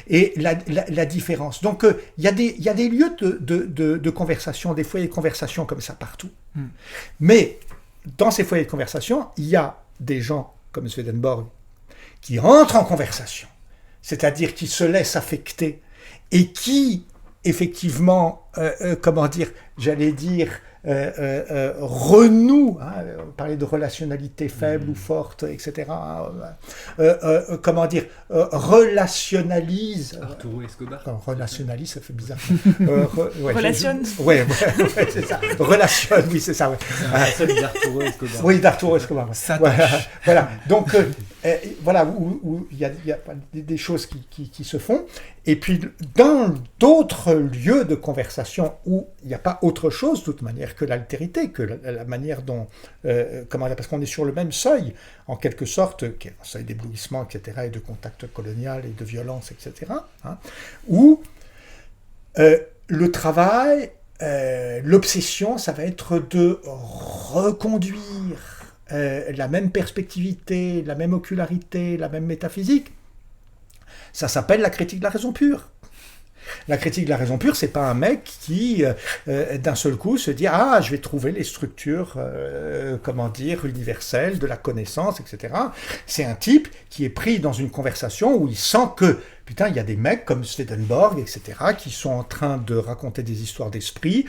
et la différence. Donc, il y a des lieux de conversation, des foyers de conversation comme ça partout. Mais dans ces foyers de conversation, il y a des gens comme Swedenborg qui entrent en conversation, c'est-à-dire qui se laissent affecter et qui, effectivement, comment dire, j'allais dire, renoue, on parlait de relationnalité faible ou forte, etc. Comment dire, relationalise. Arturo Escobar. Relationalise, ça fait bizarre. Relationne. Ouais, c'est ça. Relationne, oui, c'est ça. Ouais. C'est d'Arturo Escobar. Oui, d'Arturo Escobar. Voilà. Donc, voilà, où il y a des choses qui se font. Et puis, dans d'autres lieux de conversation où il n'y a pas autre chose, de toute manière, que l'altérité, que la manière dont... parce qu'on est sur le même seuil, en quelque sorte, qui est un seuil d'éblouissement, etc., et de contact colonial, et de violence, etc., où le travail, l'obsession, ça va être de reconduire la même perspectivité, la même ocularité, la même métaphysique. Ça s'appelle la critique de la raison pure. La critique de la raison pure, c'est pas un mec qui, d'un seul coup, se dit « Ah, je vais trouver les structures, universelles de la connaissance, etc. » C'est un type qui est pris dans une conversation où il sent que, putain, il y a des mecs comme Swedenborg, etc., qui sont en train de raconter des histoires d'esprit,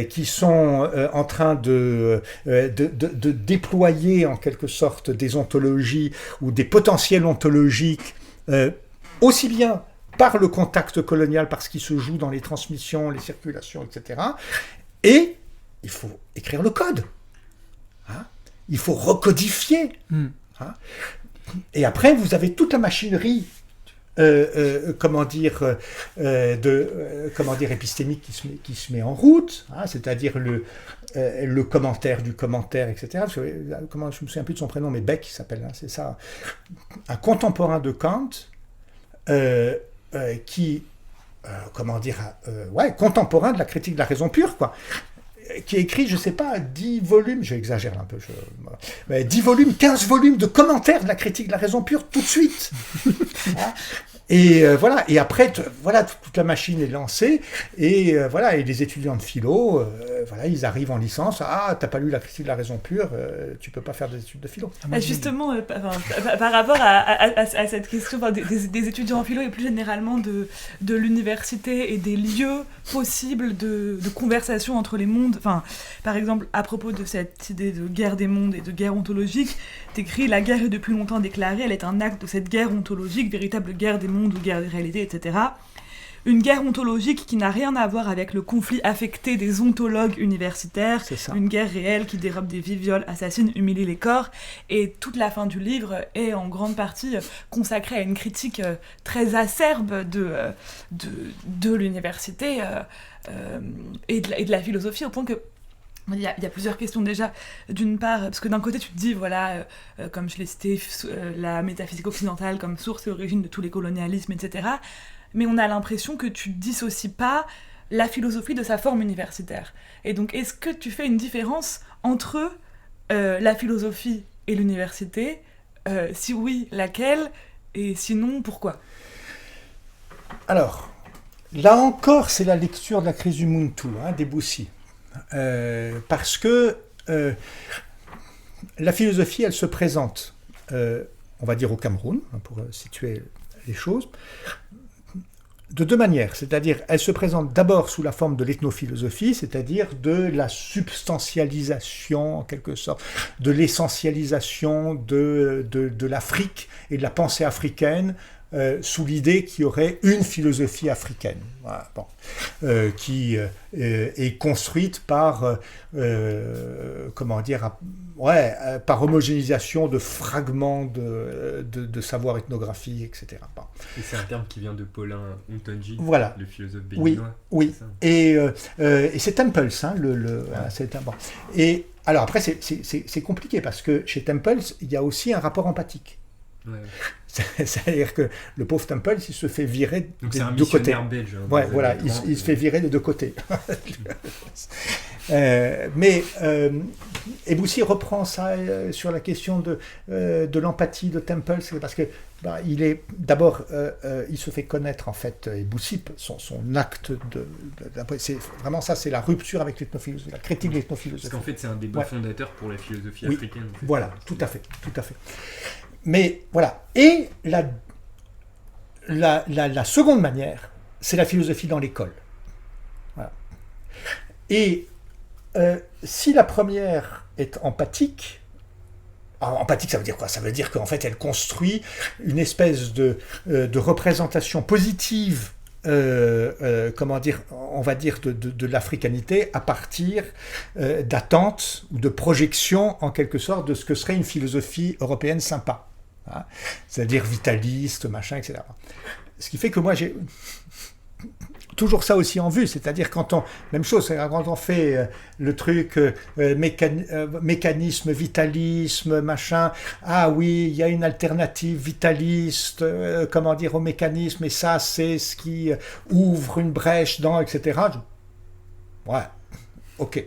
qui sont en train de déployer, en quelque sorte, des ontologies ou des potentiels ontologiques, aussi bien par le contact colonial, parce qu'il se joue dans les transmissions, les circulations, etc. Et il faut écrire le code. Il faut recodifier. Et après, vous avez toute la machinerie épistémique qui se met en route, c'est-à-dire le commentaire du commentaire, etc. Je me souviens plus de son prénom, mais Beck, il s'appelle, c'est ça. Un contemporain de Kant, qui, contemporain de la critique de la raison pure, quoi, qui a écrit, je ne sais pas, 10 volumes, j'exagère un peu, 10 volumes, 15 volumes de commentaires de la critique de la raison pure tout de suite. Et voilà, et après, toute la machine est lancée, et et les étudiants de philo, ils arrivent en licence, t'as pas lu la critique de la raison pure, tu peux pas faire des études de philo. Justement, par rapport à cette question des étudiants en philo et plus généralement de l'université et des lieux possibles de conversation entre les mondes, par exemple, à propos de cette idée de guerre des mondes et de guerre ontologique, t'écris « La guerre est depuis longtemps déclarée, elle est un acte de cette guerre ontologique, véritable guerre des mondes ou guerre des réalités, etc. » Une guerre ontologique qui n'a rien à voir avec le conflit affecté des ontologues universitaires, une guerre réelle qui dérobe des vies, viole, assassine, humilie les corps, et toute la fin du livre est en grande partie consacrée à une critique très acerbe de l'université et de la philosophie, au point que Il y a plusieurs questions déjà. D'une part, parce que d'un côté tu te dis, voilà, comme je l'ai cité, la métaphysique occidentale comme source et origine de tous les colonialismes, etc. Mais on a l'impression que tu dissocies pas la philosophie de sa forme universitaire. Et donc, est-ce que tu fais une différence entre la philosophie et l'université ? Si oui, laquelle ? Et sinon, pourquoi ? Alors, là encore, c'est la lecture de la crise du Muntu, des Boussi. Parce que la philosophie, elle se présente, on va dire au Cameroun, pour situer les choses, de deux manières. C'est-à-dire, elle se présente d'abord sous la forme de l'ethnophilosophie, c'est-à-dire de la substantialisation, en quelque sorte, de l'essentialisation de l'Afrique et de la pensée africaine, sous l'idée qu'il y aurait une philosophie africaine, voilà, qui est construite par, par homogénéisation de fragments de savoir ethnographique, etc. Bon. Et c'est un terme qui vient de Paulin Ontonji, voilà. Le philosophe béninois. Oui. Et c'est Temples, c'est bon. Et alors après, c'est compliqué parce que chez Temples, il y a aussi un rapport empathique. Ouais. C'est-à-dire que le pauvre Temple, il se fait virer des deux côtés. Belge, ouais, voilà, il se fait virer des deux côtés. Mais Eboussi reprend ça sur la question de l'empathie de Temple, c'est parce que il est d'abord, il se fait connaître en fait, Eboussi, son acte c'est vraiment ça, c'est la rupture avec l'ethnophilosophie, la critique de l'ethnophilosophie. Parce qu'en fait, c'est un débat fondateur pour la philosophie africaine. En fait. Voilà, tout à fait. Mais voilà. Et la seconde manière, c'est la philosophie dans l'école. Voilà. Et si la première est empathique, alors, empathique, ça veut dire quoi ? Ça veut dire qu'en fait, elle construit une espèce de représentation positive, on va dire de l'africanité à partir d'attentes ou de projections, en quelque sorte, de ce que serait une philosophie européenne sympa. Hein, c'est-à-dire vitaliste, machin, etc. Ce qui fait que moi j'ai toujours ça aussi en vue, c'est-à-dire même chose, quand on fait le truc mécanisme, vitalisme, machin, ah oui, il y a une alternative vitaliste, au mécanisme, et ça c'est ce qui ouvre une brèche dans, etc. Ouais, ok.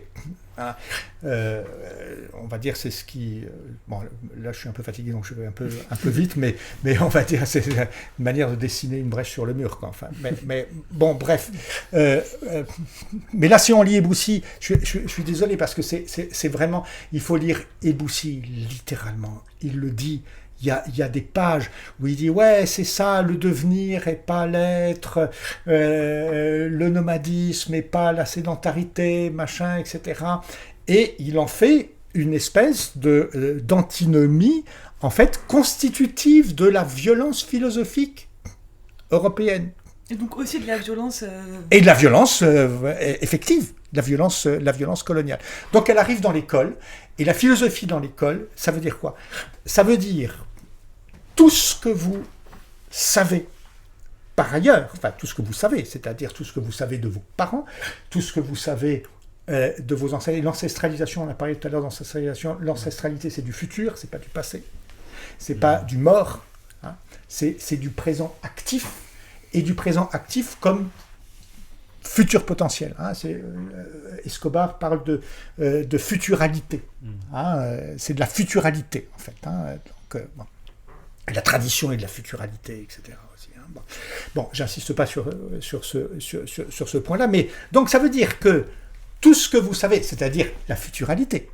On va dire c'est ce qui bon là je suis un peu fatigué donc je vais un peu vite mais on va dire c'est une manière de dessiner une brèche sur le mur quoi. Enfin mais bon bref mais là si on lit Eboussi je suis désolé parce que c'est vraiment il faut lire Eboussi littéralement, il le dit. Il y a des pages où il dit ouais c'est ça le devenir et pas l'être, le nomadisme et pas la sédentarité, machin, etc. Et il en fait une espèce d'antinomie en fait constitutive de la violence philosophique européenne. Et donc aussi de la violence... Et de la violence effective, la violence coloniale. Donc elle arrive dans l'école, et la philosophie dans l'école, ça veut dire quoi ? Ça veut dire tout ce que vous savez par ailleurs, enfin tout ce que vous savez, c'est-à-dire tout ce que vous savez de vos parents, tout ce que vous savez de vos ancêtres, l'ancestralisation, on a parlé tout à l'heure d'ancestralisation, l'ancestralité c'est du futur, c'est pas du passé, c'est pas du mort, hein, c'est du présent actif, et du présent actif comme futur potentiel. Hein, Escobar parle de futuralité. Hein, c'est de la futuralité, en fait. Hein, donc, la tradition est de la futuralité, etc. Aussi, hein. Bon, j'insiste pas sur ce point-là, mais donc ça veut dire que tout ce que vous savez, c'est-à-dire la futuralité,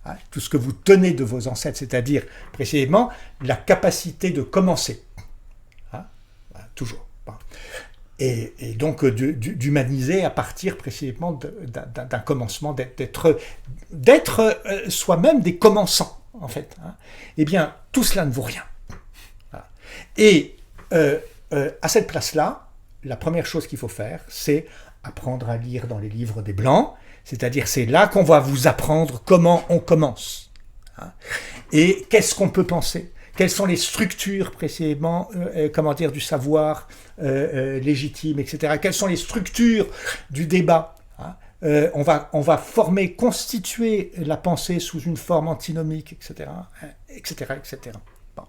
hein, tout ce que vous tenez de vos ancêtres, c'est-à-dire précisément la capacité de commencer, hein, toujours. Et donc d'humaniser à partir précisément d'un commencement, d'être soi-même des commençants, en fait. Hein. Eh bien, tout cela ne vaut rien. Voilà. Et à cette place-là, la première chose qu'il faut faire, c'est apprendre à lire dans les livres des Blancs, c'est-à-dire c'est là qu'on va vous apprendre comment on commence. Hein. Et qu'est-ce qu'on peut penser ? Quelles sont les structures précisément, du savoir légitime, etc. Quelles sont les structures du débat, hein, on va constituer la pensée sous une forme antinomique, etc., etc., etc. Bon.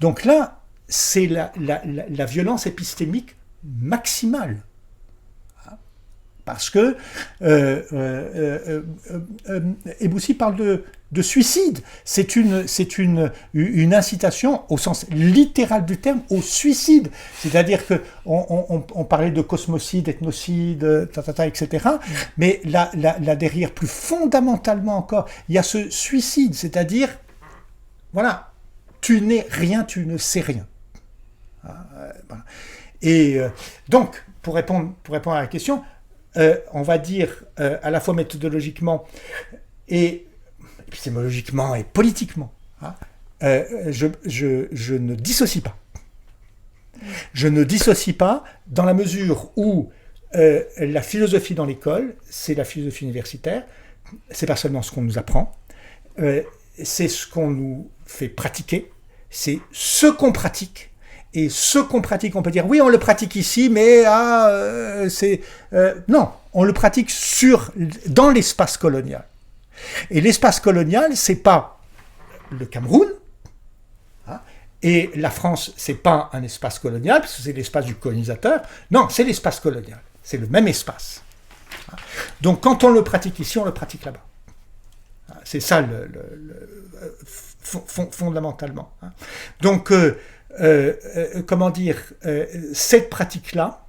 Donc là, c'est la violence épistémique maximale. Parce que Eboussi parle de suicide. C'est une incitation au sens littéral du terme au suicide. C'est-à-dire que on parlait de cosmocide, ethnocide, etc. Mais là derrière, plus fondamentalement encore, il y a ce suicide, c'est-à-dire, voilà, tu n'es rien, tu ne sais rien. Voilà. Et donc, pour répondre à la question, on va dire à la fois méthodologiquement et épistémologiquement et politiquement, je ne dissocie pas. Je ne dissocie pas dans la mesure où la philosophie dans l'école, c'est la philosophie universitaire, c'est pas seulement ce qu'on nous apprend, c'est ce qu'on nous fait pratiquer, c'est ce qu'on pratique. Et ce qu'on pratique, on peut dire, oui, on le pratique ici, mais non, on le pratique dans l'espace colonial. Et l'espace colonial, c'est pas le Cameroun, et la France, c'est pas un espace colonial, parce que c'est l'espace du colonisateur. Non, c'est l'espace colonial. C'est le même espace. Donc, quand on le pratique ici, on le pratique là-bas. C'est ça, fondamentalement. Donc, comment dire, cette pratique-là,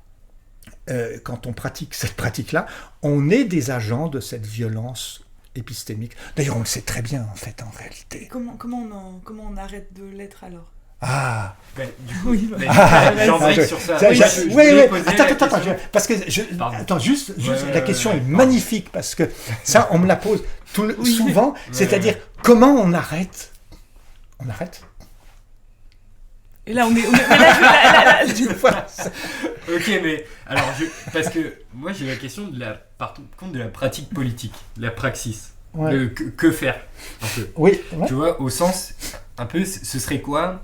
quand on pratique cette pratique-là, on est des agents de cette violence épistémique. D'ailleurs, on le sait très bien, en fait, en réalité. Comment on arrête de l'être alors ? Ah. Du coup, j'embraye sur ça. Oui. Attends, parce que attends, juste la question est magnifique parce que ça, on me la pose souvent. C'est-à-dire, comment on arrête ? On arrête ? Et là, on est Ok, mais alors, parce que moi j'ai la question par contre de la pratique politique, de la praxis. Ouais. Que faire un peu. Oui. Ouais. Tu vois, au sens, un peu, ce serait quoi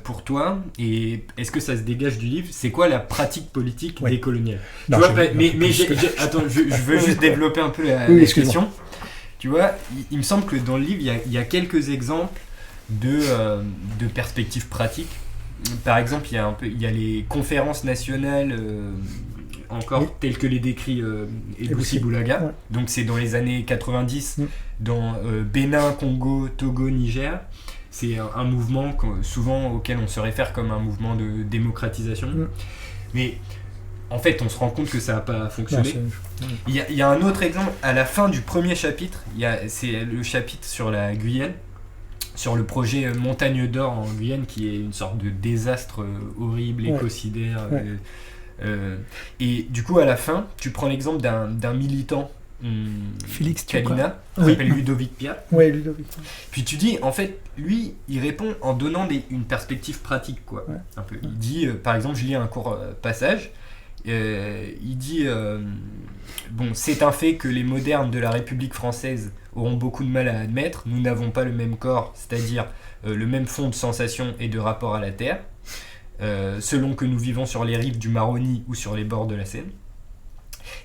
pour toi, et est-ce que ça se dégage du livre, c'est quoi la pratique politique décoloniale ? Non, tu vois, attends, je veux juste développer un peu la question. Tu vois, il me semble que dans le livre, il y a quelques exemples de perspectives pratiques. Par exemple, il y a les conférences nationales telles que les décrit Eboussi Boulaga. Ouais. Donc c'est dans les années 90 dans Bénin, Congo, Togo, Niger. C'est un mouvement souvent auquel on se réfère comme un mouvement de démocratisation. Mais en fait, on se rend compte que ça n'a pas fonctionné. Il y a un autre exemple à la fin du premier chapitre. C'est le chapitre sur la Guyane, sur le projet Montagne d'Or en Guyane, qui est une sorte de désastre horrible, écocidaire. Et du coup, à la fin, tu prends l'exemple d'un militant Félix Kalina, qui s'appelle Ludovic Piat. Oui, Ludovic. Puis tu dis, en fait, lui, il répond en donnant une perspective pratique, quoi. Un peu. Il dit, par exemple, je lis un court passage, il dit, c'est un fait que les modernes de la République française auront beaucoup de mal à admettre. Nous n'avons pas le même corps, c'est-à-dire le même fond de sensations et de rapport à la terre, selon que nous vivons sur les rives du Maroni ou sur les bords de la Seine.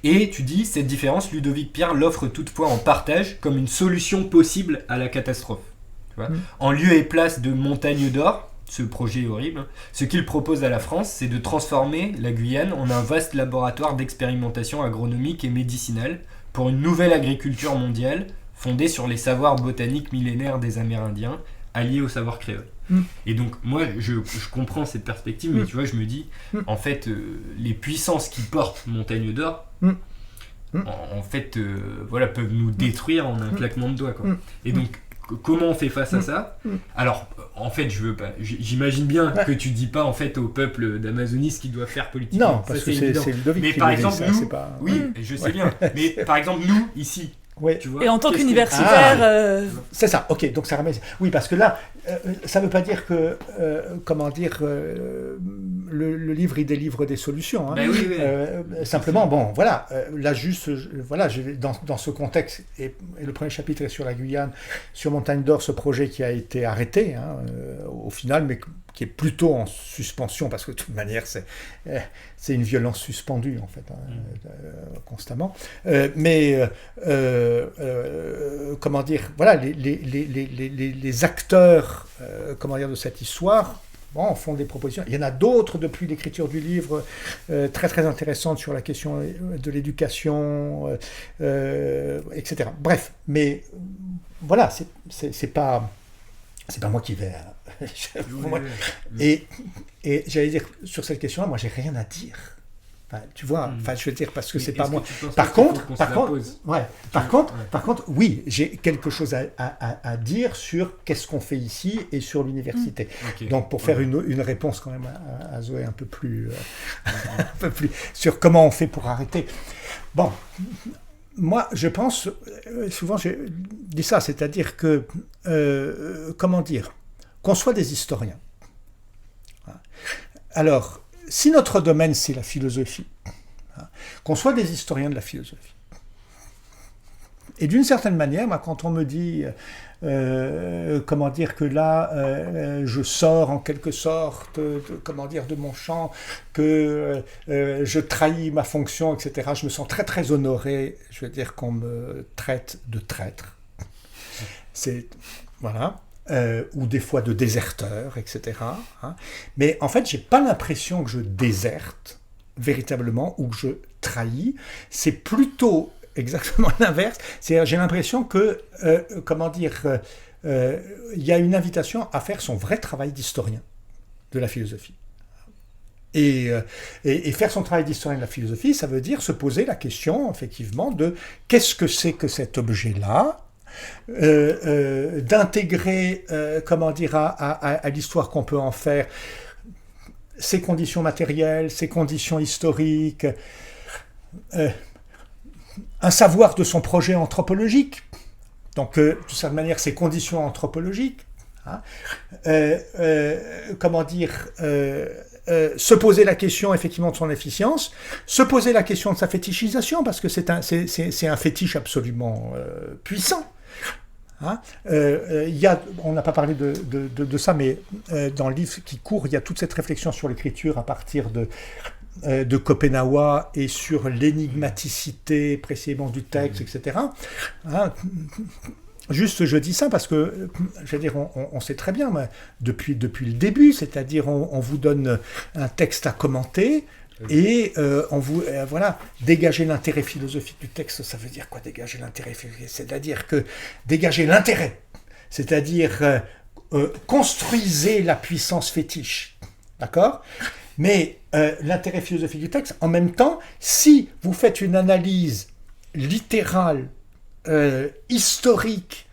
Et tu dis, cette différence, Ludovic Piat l'offre toutefois en partage comme une solution possible à la catastrophe. Tu vois ? En lieu et place de Montagne d'Or, ce projet horrible, ce qu'il propose à la France, c'est de transformer la Guyane en un vaste laboratoire d'expérimentation agronomique et médicinale pour une nouvelle agriculture mondiale fondée sur les savoirs botaniques millénaires des Amérindiens, alliés au savoir créole. Et donc, moi, je comprends cette perspective, mais tu vois, je me dis, en fait, les puissances qui portent Montagne d'Or, en fait, peuvent nous détruire en un claquement de doigts, quoi. Et donc, comment on fait face à ça ? Alors, en fait, j'imagine bien que tu dis pas, en fait, au peuple d'Amazonie ce qu'ils doivent faire politiquement. Non, parce que c'est Ludovic mais qui par le exemple, dit, nous, c'est pas... je sais bien, mais par exemple, nous, ici, tu vois, et en tant qu'universitaire... C'est ça, ok, donc ça ramène... Oui, parce que là, ça ne veut pas dire que, le livre, il délivre des solutions. Hein. Simplement, là, juste, dans ce contexte, et le premier chapitre est sur la Guyane, sur Montagne d'Or, ce projet qui a été arrêté, au final, mais qui est plutôt en suspension, parce que de toute manière, c'est une violence suspendue, en fait, constamment. Comment dire, voilà, les acteurs, comment dire, de cette histoire, bon, font des propositions. Il y en a d'autres depuis l'écriture du livre, très très intéressantes sur la question de l'éducation, etc. Bref, mais voilà, c'est pas moi qui vais. Et j'allais dire, sur cette question-là, moi, j'ai rien à dire. Enfin, tu vois, je veux dire, parce que c'est pas moi. Par contre, oui, j'ai quelque chose à dire sur qu'est-ce qu'on fait ici et sur l'université. Okay. Donc, pour faire une réponse quand même à Zoé un peu plus sur comment on fait pour arrêter. Bon, moi, je pense, souvent, j'ai dit ça, c'est-à-dire que, comment dire, qu'on soit des historiens. Alors, si notre domaine, c'est la philosophie, qu'on soit des historiens de la philosophie. Et d'une certaine manière, quand on me dit, comment dire, que là, je sors en quelque sorte, de mon champ, que je trahis ma fonction, etc., je me sens très très honoré, je veux dire, qu'on me traite de traître. Voilà. Ou des fois de déserteur, etc. Mais en fait, j'ai pas l'impression que je déserte véritablement ou que je trahis. C'est plutôt exactement l'inverse. C'est-à-dire, j'ai l'impression que, il y a une invitation à faire son vrai travail d'historien de la philosophie. Et faire son travail d'historien de la philosophie, ça veut dire se poser la question, effectivement, de qu'est-ce que c'est que cet objet-là, d'intégrer, à l'histoire qu'on peut en faire, ses conditions matérielles, ses conditions historiques, un savoir de son projet anthropologique, donc de cette manière ses conditions anthropologiques, se poser la question effectivement de son efficience, se poser la question de sa fétichisation, parce que c'est un fétiche absolument puissant. On n'a pas parlé de ça, mais dans le livre qui court, il y a toute cette réflexion sur l'écriture à partir de Schopenhauer et sur l'énigmaticité précisément du texte, etc. Juste, je dis ça parce que, je veux dire, on sait très bien, depuis le début, c'est-à-dire on vous donne un texte à commenter, et on vous dégager l'intérêt philosophique du texte. Ça veut dire quoi, dégager l'intérêt philosophique? C'est-à-dire que dégager l'intérêt, c'est-à-dire construisez la puissance fétiche, d'accord? Mais l'intérêt philosophique du texte, en même temps, si vous faites une analyse littérale, historique,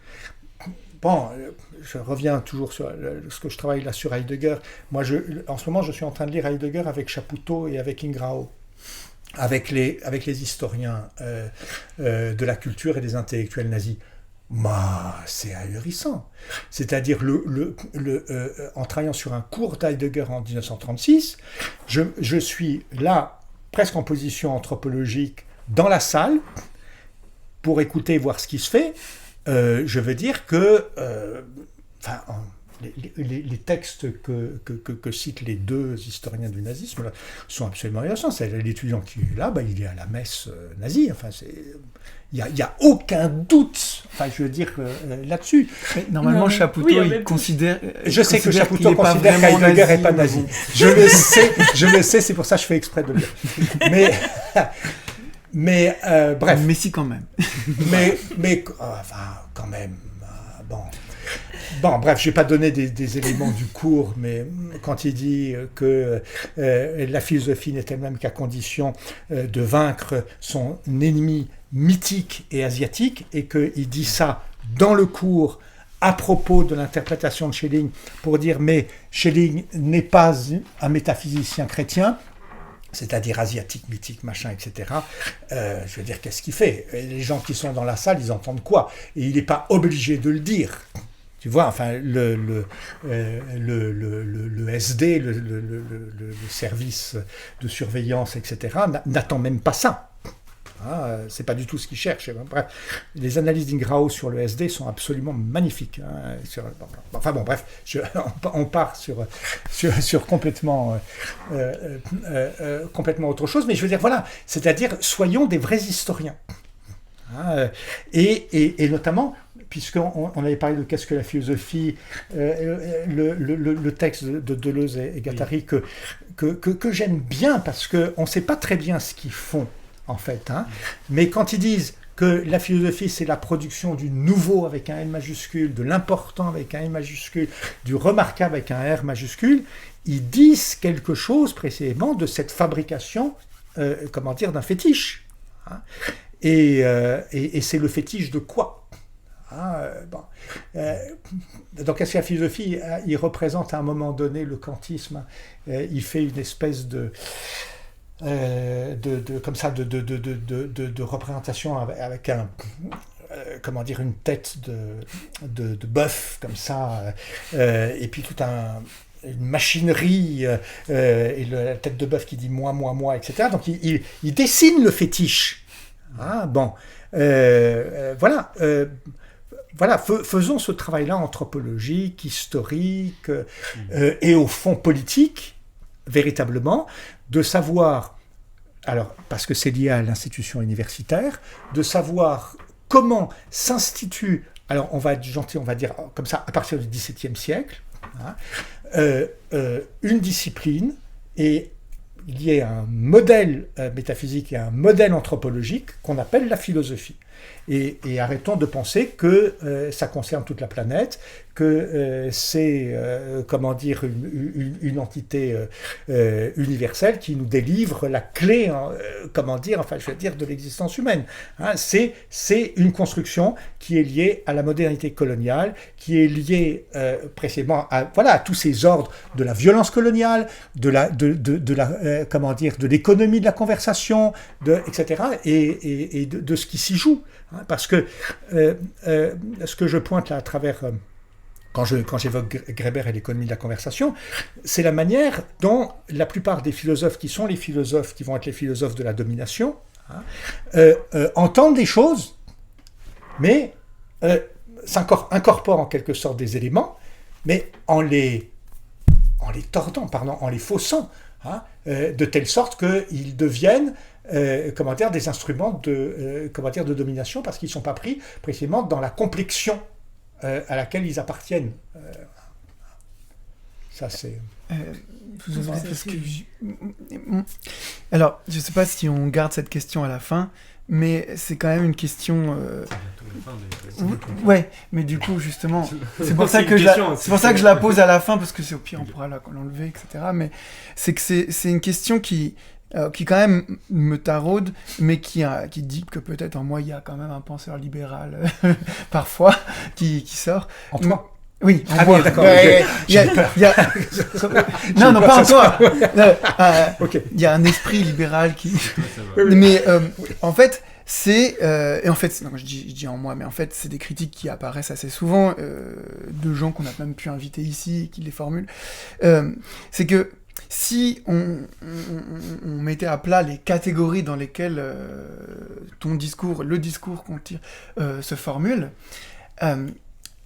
je reviens toujours sur ce que je travaille là sur Heidegger. Moi, en ce moment, je suis en train de lire Heidegger avec Chapoutot et avec Ingrao, avec les historiens de la culture et des intellectuels nazis. C'est ahurissant. C'est-à-dire, en travaillant sur un cours d'Heidegger en 1936, je suis là, presque en position anthropologique, dans la salle, pour écouter et voir ce qui se fait. Je veux dire que les textes que citent les deux historiens du nazisme là, sont absolument ahurissants. C'est l'étudiant qui est là, il est à la messe nazie. Enfin, il n'y a aucun doute, je veux dire, là-dessus. Mais normalement, Chapoutot, il considère... Je sais que Chapoutot considère qu'Heidegger n'est pas nazi. Je le sais, c'est pour ça que je fais exprès de le dire. Mais bref. Mais si, quand même. mais quand même. Bon, bref, je ne vais pas donner des éléments du cours, mais quand il dit que la philosophie n'est elle-même qu'à condition de vaincre son ennemi mythique et asiatique, et qu'il dit ça dans le cours à propos de l'interprétation de Schelling, pour dire mais Schelling n'est pas un métaphysicien chrétien, c'est-à-dire asiatique, mythique, machin, etc. Je veux dire, qu'est-ce qu'il fait? Les gens qui sont dans la salle, ils entendent quoi? Et il n'est pas obligé de le dire. Tu vois, enfin, le SD, le service de surveillance, etc., n'attend même pas ça. C'est pas du tout ce qu'il cherche. Bref, les analyses d'Ingrao sur le SD sont absolument magnifiques. On part sur complètement autre chose. Mais je veux dire, voilà, c'est-à-dire, soyons des vrais historiens. Et notamment, puisqu'on avait parlé de qu'est-ce que la philosophie, le texte de Deleuze et Guattari que j'aime bien, parce qu'on ne sait pas très bien ce qu'ils font, en fait. Mais quand ils disent que la philosophie, c'est la production du nouveau avec un N majuscule, de l'important avec un N majuscule, du remarquable avec un R majuscule, ils disent quelque chose précisément de cette fabrication, d'un fétiche. Et c'est le fétiche de quoi ? Donc, qu'est-ce que la philosophie, il représente à un moment donné le kantisme. Il fait une espèce de représentation avec une tête de bœuf comme ça, et puis une machinerie, et la tête de bœuf qui dit moi, etc. Donc il dessine le fétiche. Faisons ce travail-là anthropologique, historique, et au fond politique, véritablement, de savoir, alors parce que c'est lié à l'institution universitaire, de savoir comment s'institue, alors on va être gentil, on va dire comme ça, à partir du XVIIe siècle, une discipline et liée à un modèle métaphysique et à un modèle anthropologique qu'on appelle la philosophie. Et arrêtons de penser que ça concerne toute la planète, que c'est une entité universelle qui nous délivre la clé, de l'existence humaine. C'est une construction qui est liée à la modernité coloniale, qui est liée précisément à tous ces ordres de la violence coloniale, de l'économie de la conversation, etc. et de ce qui s'y joue. Parce que ce que je pointe là à travers, quand j'évoque Greber et l'économie de la conversation, c'est la manière dont la plupart des philosophes qui sont les philosophes, qui vont être les philosophes de la domination, entendent des choses, mais incorporent en quelque sorte des éléments, mais en les tordant, en les faussant, de telle sorte qu'ils deviennent des instruments de domination, parce qu'ils ne sont pas pris précisément dans la complexion à laquelle ils appartiennent. Ça, c'est... Alors, je ne sais pas si on garde cette question à la fin, mais c'est quand même une question... Ouais, mais du coup, justement, c'est pour ça que je la pose à la fin, parce que c'est au pire, on pourra l'enlever, etc. Mais c'est que c'est une question qui quand même me taraude, mais qui dit que peut-être en moi, il y a quand même un penseur libéral, parfois, qui sort. En toi ? Oui, en moi. D'accord. Non, pas en toi. Il y a un esprit libéral qui... Mais en fait... je dis en moi, mais en fait, c'est des critiques qui apparaissent assez souvent, de gens qu'on a même pu inviter ici, qui les formulent. C'est que si on mettait à plat les catégories dans lesquelles le discours qu'on tire, se formule,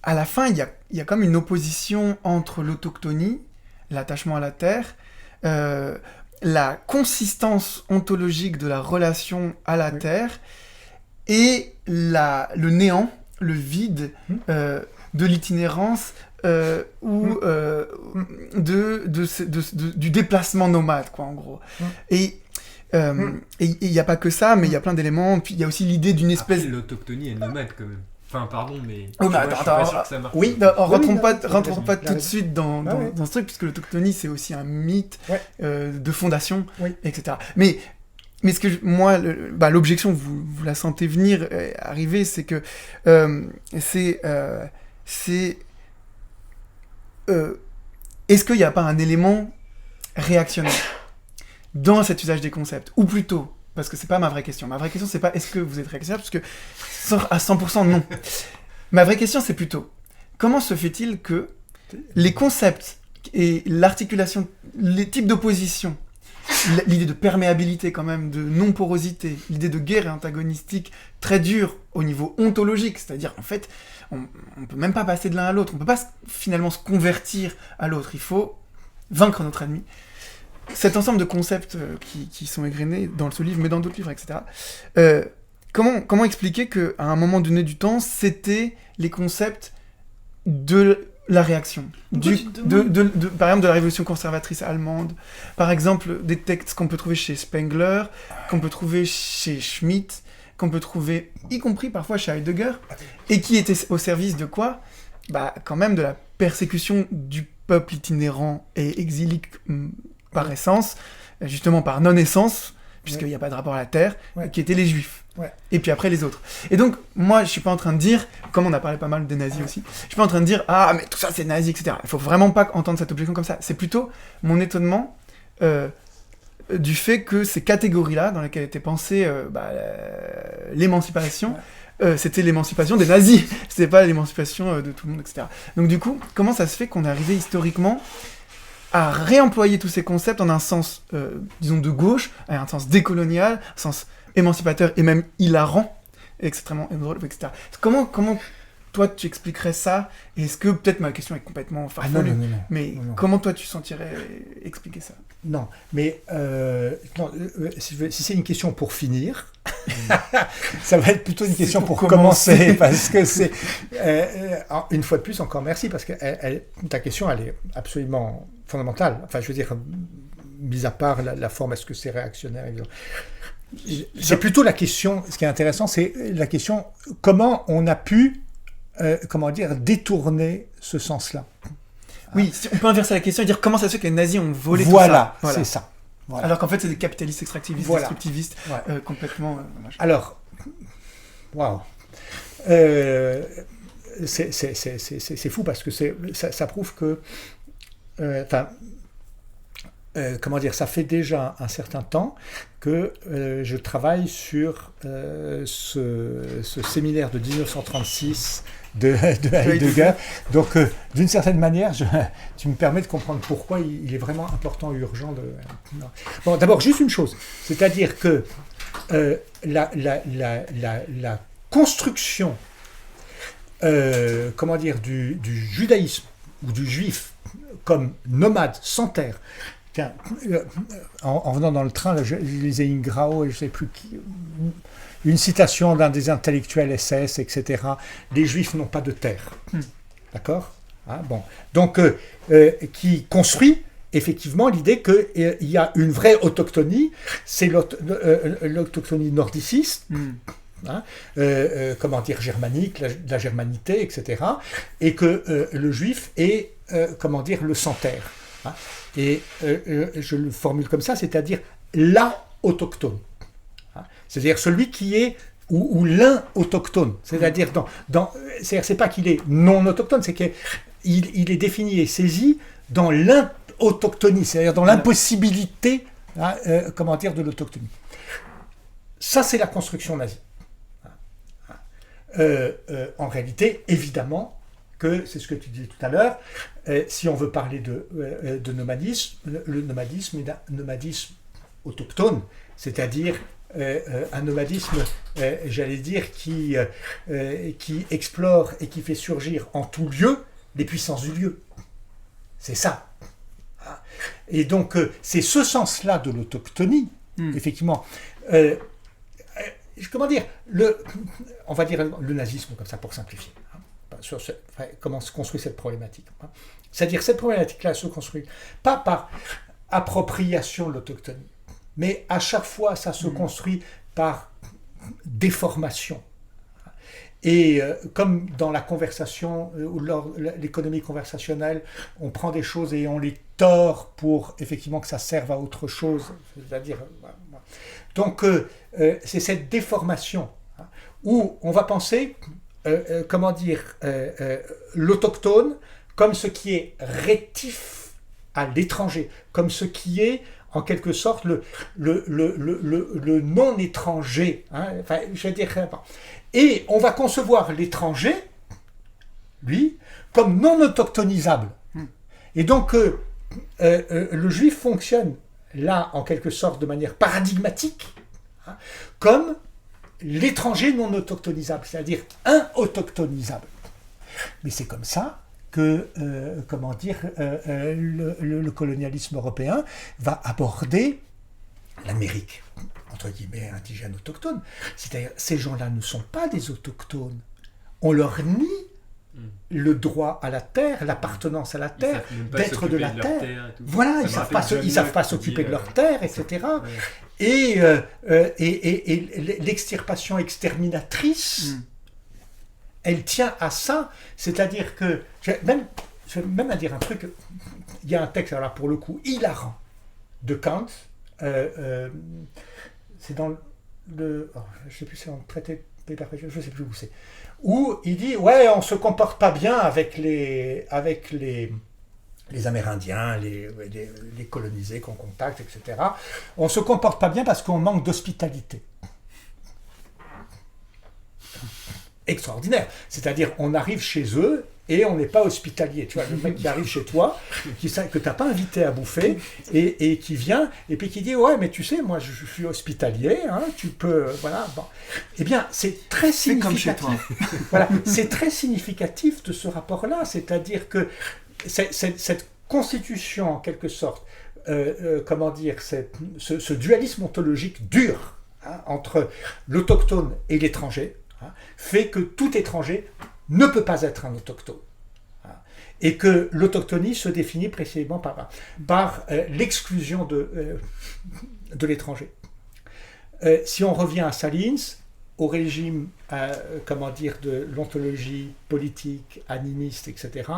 à la fin, il y a comme une opposition entre l'autochtonie, l'attachement à la terre, la consistance ontologique de la relation à la terre et le néant, le vide de l'itinérance ou du déplacement nomade, quoi, en gros. Et il n'y a pas que ça, mais il y a plein d'éléments. Puis il y a aussi l'idée d'une espèce... Après, l'autochtonie est nomade, quand même. Enfin, pardon, mais... Oh, mais je suis pas sûr que ça marche. Oui, rentrons pas tout de suite dans ce truc, puisque l'autochtonie, c'est aussi un mythe de fondation, etc. Mais l'objection, vous la sentez venir, arriver, c'est que est-ce qu'il n'y a pas un élément réactionnaire dans cet usage des concepts ? Ou plutôt, parce que c'est pas ma vraie question. Ma vraie question, c'est pas est-ce que vous êtes réactionnaire, parce que à 100% non. Ma vraie question, c'est plutôt comment se fait-il que les concepts et l'articulation, les types d'opposition l'idée de perméabilité quand même, de non-porosité, l'idée de guerre antagonistique très dure au niveau ontologique, c'est-à-dire en fait, on ne peut même pas passer de l'un à l'autre, on ne peut pas finalement se convertir à l'autre, il faut vaincre notre ennemi. Cet ensemble de concepts qui sont égrenés dans ce livre, mais dans d'autres livres, etc. Comment expliquer qu'à un moment donné du temps, c'était les concepts de la réaction, par exemple de la révolution conservatrice allemande, par exemple des textes qu'on peut trouver chez Spengler, qu'on peut trouver chez Schmitt, qu'on peut trouver y compris parfois chez Heidegger, et qui étaient au service de quoi ? Quand même de la persécution du peuple itinérant et exilique par essence, justement par non-essence, puisqu'il n'y a pas de rapport à la terre, qui étaient les juifs. Ouais. Et puis après les autres. Et donc, moi, je suis pas en train de dire, comme on a parlé pas mal des nazis aussi, je suis pas en train de dire, ah, mais tout ça c'est nazi, etc. Il faut vraiment pas entendre cette objection comme ça. C'est plutôt mon étonnement du fait que ces catégories-là, dans lesquelles était pensée l'émancipation, c'était l'émancipation des nazis, c'était pas l'émancipation de tout le monde, etc. Donc du coup, comment ça se fait qu'on est arrivé historiquement à réemployer tous ces concepts en un sens, disons, de gauche, à un sens décolonial, un sens émancipateur et même hilarant, extrêmement drôle, etc. Comment toi tu expliquerais ça? Et est-ce que, peut-être ma question est complètement farfelue, mais comment toi tu sentirais expliquer ça? Non, mais si c'est une question pour finir, ça va être plutôt une question pour commencer, parce que c'est, une fois de plus, encore merci, parce que ta question, elle est absolument fondamentale. Enfin, je veux dire, mis à part la forme, est-ce que c'est réactionnaire, évidemment. C'est plutôt la question, ce qui est intéressant, c'est la question, comment on a pu, détourner ce sens-là. Oui, on peut inverser la question et dire comment ça se fait que les nazis ont volé voilà, tout ça. C'est ça. Voilà. Alors qu'en fait, c'est des capitalistes extractivistes, destructivistes, complètement... Alors, waouh, c'est fou parce que ça prouve que... ça fait déjà un certain temps que je travaille sur ce séminaire de 1936 de Heidegger. Donc, d'une certaine manière, tu me permets de comprendre pourquoi il est vraiment important et urgent de... Bon, d'abord, juste une chose, c'est-à-dire que la construction du judaïsme ou du juif comme nomade sans terre. Tiens, en venant dans le train, je lisais Ingrao et je ne sais plus qui, une citation d'un des intellectuels SS, etc. Les Juifs n'ont pas de terre. D'accord ? Bon. Donc, qui construit effectivement l'idée qu'il y a une vraie autochtonie, c'est l'autochtonie nordiciste, germanique, la germanité, etc. Et que le Juif est, le sans-terre. Et je le formule comme ça, c'est-à-dire la autochtone. C'est-à-dire celui qui est, ou l'un autochtone. C'est-à-dire, c'est pas qu'il est non autochtone, c'est qu'il est défini et saisi dans l'autochtonie, c'est-à-dire dans l'impossibilité de l'autochtonie. Ça, c'est la construction nazie. En réalité, évidemment, que c'est ce que tu disais tout à l'heure, si on veut parler de nomadisme, le nomadisme est un nomadisme autochtone, c'est-à-dire un nomadisme, qui explore et qui fait surgir en tout lieu les puissances du lieu. C'est ça. Et donc, c'est ce sens-là de l'autochtonie, effectivement. On va dire le nazisme, comme ça, pour simplifier. Sur comment se construit cette problématique. C'est-à-dire cette problématique-là se construit pas par appropriation de l'autochtonie, mais à chaque fois ça se construit par déformation. Et comme dans la conversation ou l'économie conversationnelle, on prend des choses et on les tord pour effectivement que ça serve à autre chose. C'est-à-dire, donc c'est cette déformation où on va penser l'autochtone comme ce qui est rétif à l'étranger, comme ce qui est en quelque sorte le non-étranger. Et on va concevoir l'étranger, lui, comme non autochtonisable. Et donc le juif fonctionne là, en quelque sorte, de manière paradigmatique, hein, comme l'étranger non autochtonisable, c'est-à-dire un autochtonisable. Mais c'est comme ça que le colonialisme européen va aborder l'Amérique, entre guillemets, indigène autochtone. C'est-à-dire, ces gens-là ne sont pas des autochtones. On leur nie le droit à la terre, l'appartenance à la terre, d'être de la terre. Voilà, ils ne savent pas s'occuper de leur terre, etc. Et l'extirpation exterminatrice, elle tient à ça. C'est-à-dire que, je vais même à dire un truc, il y a un texte, alors là, pour le coup, hilarant, de Kant, c'est dans le... Oh, je ne sais plus, c'est dans le traité pédagogique, je ne sais plus où c'est, où il dit, ouais, on ne se comporte pas bien avec les Amérindiens, les colonisés qu'on contacte, etc. On ne se comporte pas bien parce qu'on manque d'hospitalité. Extraordinaire. C'est-à-dire, on arrive chez eux et on n'est pas hospitalier. Tu vois, le mec qui arrive chez toi, que tu n'as pas invité à bouffer, et qui vient, et puis qui dit, ouais, mais tu sais, moi, je suis hospitalier, hein, tu peux... Voilà. Bon. Eh bien, c'est très significatif. C'est comme chez toi. Voilà, c'est très significatif de ce rapport-là. C'est-à-dire que cette constitution, en quelque sorte, ce dualisme ontologique dur, hein, entre l'autochtone et l'étranger, fait que tout étranger ne peut pas être un autochtone. Et que l'autochtonie se définit précisément par l'exclusion de l'étranger. Si on revient à Salins, au régime de l'ontologie politique, animiste, etc.,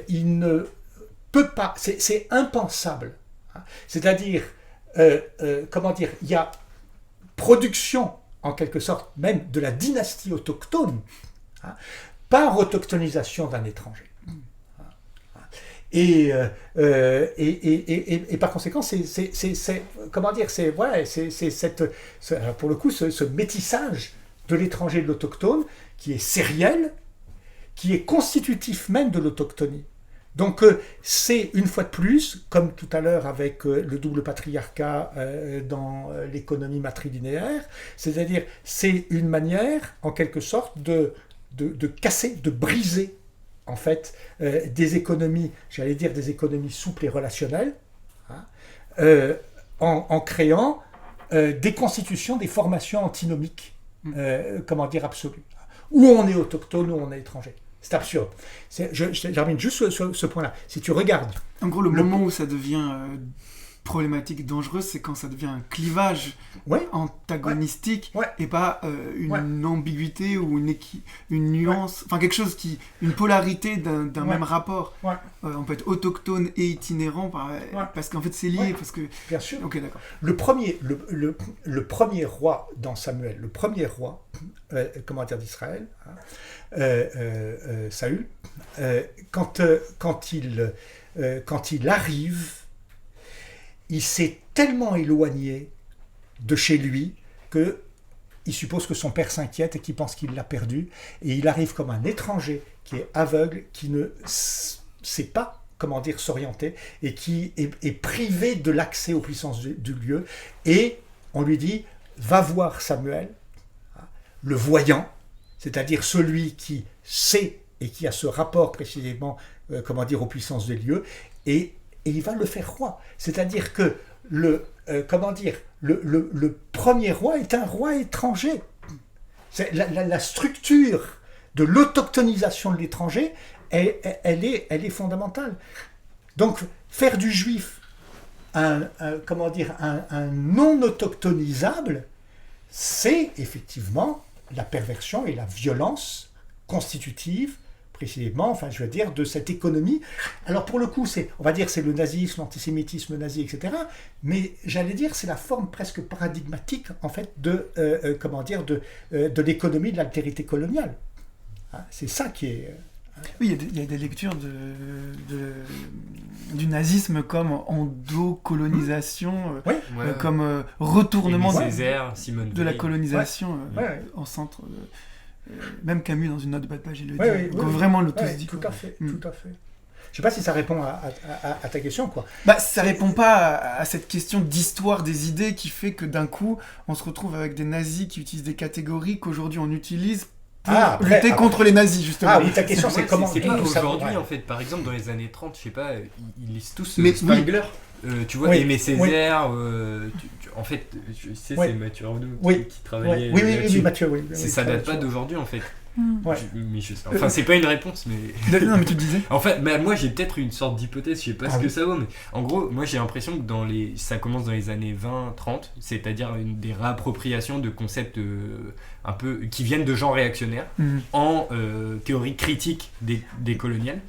il ne peut pas, c'est impensable. C'est-à-dire, il y a production en quelque sorte, même de la dynastie autochtone, hein, par autochtonisation d'un étranger. Et par conséquent, pour le coup, ce métissage de l'étranger et de l'autochtone, qui est sériel, qui est constitutif même de l'autochtonie. Donc c'est une fois de plus, comme tout à l'heure avec le double patriarcat dans l'économie matrilinéaire, c'est-à-dire c'est une manière en quelque sorte de casser, de briser en fait des économies, j'allais dire des économies souples et relationnelles, hein, en créant des constitutions, des formations antinomiques, absolues, où on est autochtone, où on est étranger. C'est absurde. Je termine juste sur ce point-là. Si tu regardes... En gros, le moment où ça devient problématique, dangereuse, c'est quand ça devient un clivage antagonistique et pas une ambiguïté ou une nuance, enfin quelque chose une polarité d'un même rapport. On peut être autochtone et itinérant parce qu'en fait c'est lié. Parce que... Bien sûr. Ok, d'accord. Le premier roi dans Samuel, le premier roi d'Israël, Saül, quand il arrive, il s'est tellement éloigné de chez lui qu'il suppose que son père s'inquiète et qu'il pense qu'il l'a perdu. Et il arrive comme un étranger qui est aveugle, qui ne sait pas s'orienter et qui est privé de l'accès aux puissances du lieu. Et on lui dit, va voir Samuel, le voyant, c'est-à-dire celui qui sait et qui a ce rapport précisément aux puissances des lieux, et il va le faire roi. C'est-à-dire que le premier roi est un roi étranger. La structure de l'autochtonisation de l'étranger, elle est fondamentale. Donc, faire du juif un non autochtonisable, c'est effectivement la perversion et la violence constitutive précisément, de cette économie. Alors pour le coup, c'est le nazisme, l'antisémitisme nazi, etc. Mais j'allais dire, c'est la forme presque paradigmatique, en fait, de l'économie de l'altérité coloniale. C'est ça qui est... Oui, il y a des lectures du nazisme comme endocolonisation, comme retournement de la colonisation en centre... Même Camus, dans une note de bas de page, il le dit. Vraiment l'autosie. Tout à fait. Je sais pas si ça répond à ta question, quoi. Ça répond pas à cette question d'histoire des idées qui fait que d'un coup, on se retrouve avec des nazis qui utilisent des catégories qu'aujourd'hui on utilise pour lutter contre les nazis, justement. Ah oui, ta question c'est comment... C'est pas aujourd'hui, en fait. Par exemple, dans les années 30, je sais pas, ils lisent tous Spengler. Tu vois, Aimé Césaire, en fait, je sais, c'est Mathieu Arnaud qui travaillait là-dessus. Oui, Mathieu, ça date pas d'aujourd'hui, en fait. Ouais. Enfin, c'est pas une réponse, mais... Non, mais tu le disais. En fait, moi, j'ai peut-être une sorte d'hypothèse, je sais pas ce que ça vaut, mais en gros, moi, j'ai l'impression que ça commence dans les années 20-30, c'est-à-dire des réappropriations de concepts un peu... qui viennent de gens réactionnaires en théorie critique des coloniales.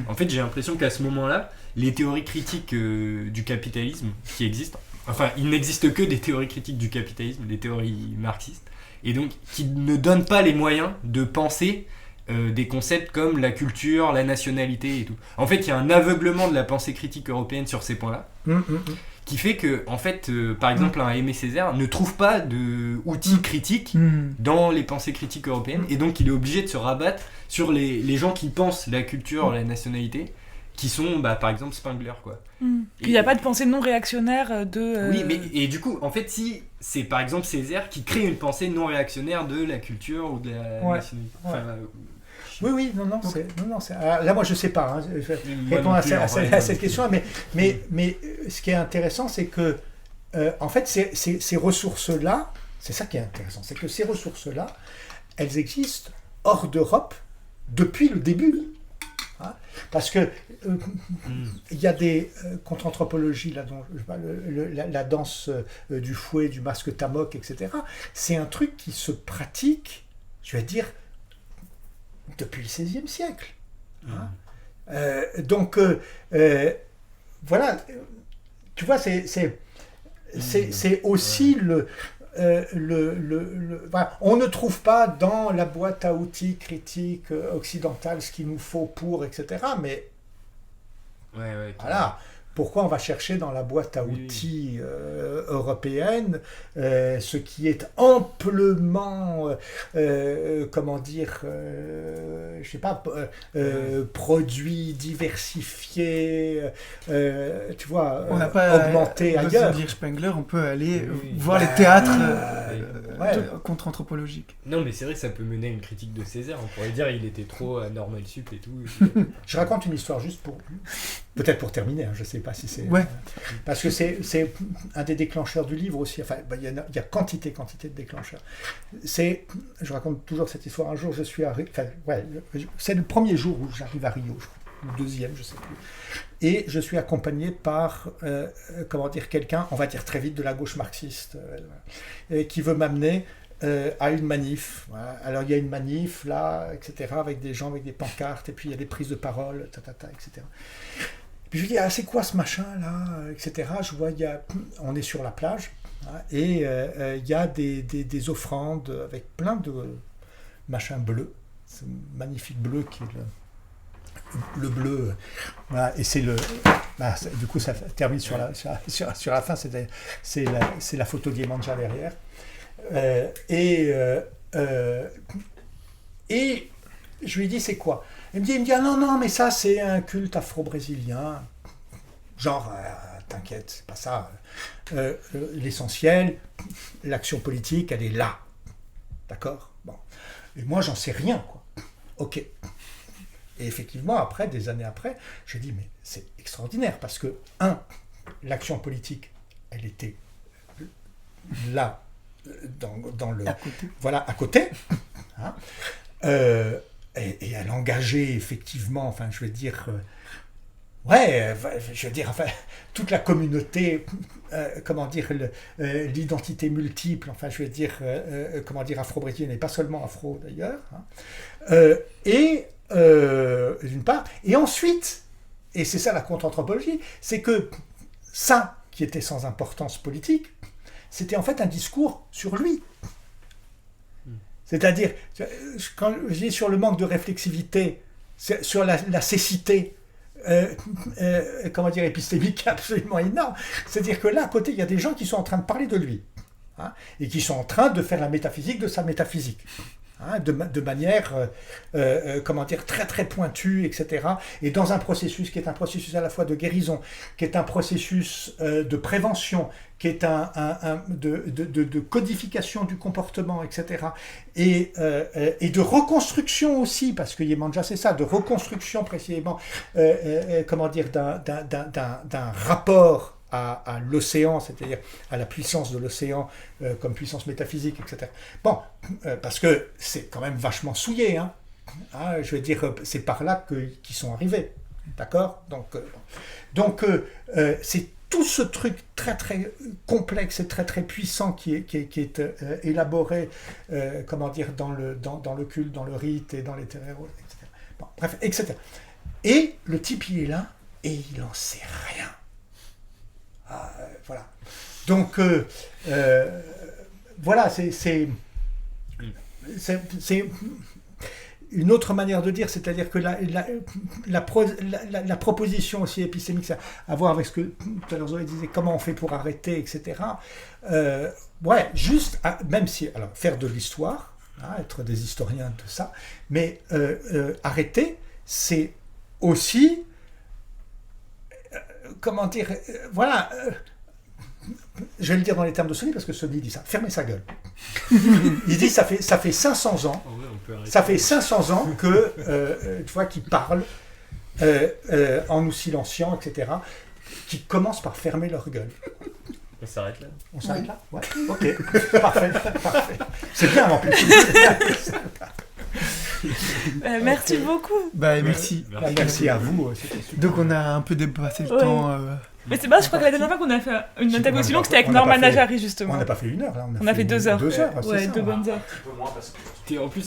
En fait, j'ai l'impression qu'à ce moment-là, les théories critiques du capitalisme qui existent, enfin, il n'existe que des théories critiques du capitalisme, des théories marxistes, et donc qui ne donnent pas les moyens de penser des concepts comme la culture, la nationalité et tout. En fait, il y a un aveuglement de la pensée critique européenne sur ces points-là, qui fait que, en fait, par exemple, un Aimé Césaire ne trouve pas d'outils critiques dans les pensées critiques européennes, et donc il est obligé de se rabattre sur les gens qui pensent la culture, la nationalité, qui sont, par exemple, Spengler, quoi. Il n'y a pas de pensée non réactionnaire de... Oui, mais et du coup, en fait, si c'est par exemple Césaire qui crée une pensée non réactionnaire de la culture ou de la nationalité. Enfin, oui, là, moi, je sais pas. Hein, je vais répondre à cette question, mais ce qui est intéressant, c'est que, en fait, ces ressources-là, c'est ça qui est intéressant, c'est que ces ressources-là, elles existent hors d'Europe depuis le début. Parce que il y a des contre-anthropologies, là, dont je parle, la danse du fouet, du masque tamok, etc. C'est un truc qui se pratique, je vais dire, depuis le XVIe siècle. Donc, voilà, tu vois, c'est aussi voilà. On ne trouve pas dans la boîte à outils critique occidentale ce qu'il nous faut pour, etc. Mais voilà. Pourquoi on va chercher dans la boîte à outils européenne ce qui est amplement, comment dire, je sais pas, produit, diversifié, tu vois, on n'a pas augmenté ailleurs. De dire Spengler, on peut aller voir les théâtres contre-anthropologiques. Non, mais c'est vrai que ça peut mener à une critique de Césaire. On pourrait dire il était trop à Normal Sup et tout. Je raconte une histoire juste pour... Peut-être pour terminer, hein, je ne sais pas si c'est... Ouais. Parce que c'est un des déclencheurs du livre aussi. Enfin, il y a quantité de déclencheurs. Je raconte toujours cette histoire. Un jour, je suis à... c'est le premier jour où j'arrive à Rio, le deuxième, je ne sais plus. Et je suis accompagné par, quelqu'un, on va dire très vite, de la gauche marxiste, qui veut m'amener à une manif. Voilà. Alors, il y a une manif, là, etc., avec des gens, avec des pancartes, et puis il y a des prises de parole, etc. Puis je lui dis, c'est quoi ce machin-là, etc. Je vois, on est sur la plage, et il y a des offrandes avec plein de machins bleus. Ce magnifique bleu qui est le bleu. Voilà, et c'est le... du coup, ça termine sur la fin, c'est la photo d'Iemanja derrière. Et je lui dis, c'est quoi ? Il me dit, non, mais ça, c'est un culte afro-brésilien. Genre, t'inquiète, c'est pas ça. L'essentiel, l'action politique, elle est là. D'accord ? Bon. Et moi, j'en sais rien, quoi. Ok. Et effectivement, après, des années après, je dis, mais c'est extraordinaire, parce que, l'action politique, elle était là, dans le... À côté. Voilà, à côté. Hein, et elle engageait effectivement, toute la communauté, l'identité multiple, afro-brésilienne, et pas seulement afro d'ailleurs. Hein, d'une part, et ensuite, et c'est ça la contre-anthropologie, c'est que ça, qui était sans importance politique, c'était en fait un discours sur lui. C'est-à-dire, quand je dis sur le manque de réflexivité, sur la cécité, épistémique absolument énorme, c'est-à-dire que là, à côté, il y a des gens qui sont en train de parler de lui, hein, et qui sont en train de faire la métaphysique de sa métaphysique. de manière, très très pointue, etc. Et dans un processus qui est un processus à la fois de guérison, qui est un processus de prévention, qui est de codification du comportement, etc. Et de reconstruction aussi, parce que Yemanja c'est ça, de reconstruction précisément, d'un rapport à l'océan, c'est-à-dire à la puissance de l'océan comme puissance métaphysique, etc. Bon, parce que c'est quand même vachement souillé, hein. Je veux dire, c'est par là qu'ils sont arrivés, d'accord ? Donc c'est tout ce truc très très complexe et très très puissant qui est élaboré, dans le culte, dans le rite et dans les terreaux, etc. Bon, bref, etc. Et le type il est là et il n'en sait rien. Voilà. Donc, voilà, c'est une autre manière de dire, c'est-à-dire que la proposition aussi épistémique, ça a à voir avec ce que tout à l'heure Zoé disait, comment on fait pour arrêter, etc. Juste, même si, alors, faire de l'histoire, être des historiens de ça, mais arrêter, c'est aussi... je vais le dire dans les termes de Sony parce que Sony dit ça, fermez sa gueule. Il dit ça fait 500 ans, ça fait 500 ans que, tu vois, qu'il parle en nous silenciant, etc., qui commencent par fermer leur gueule. On s'arrête là. On s'arrête là ? Ouais. Ok, parfait. C'est bien en plus. Merci beaucoup. Merci. Merci à vous. Donc on a un peu dépassé le temps. Mais c'est pas, je crois que la dernière fois qu'on a fait une interview aussi longue, c'était avec Norman Najari justement. On n'a pas fait 1 heure là. On a fait 2 heures. 2 heures, ouais, 2 bonnes heures. Un peu moins parce que en plus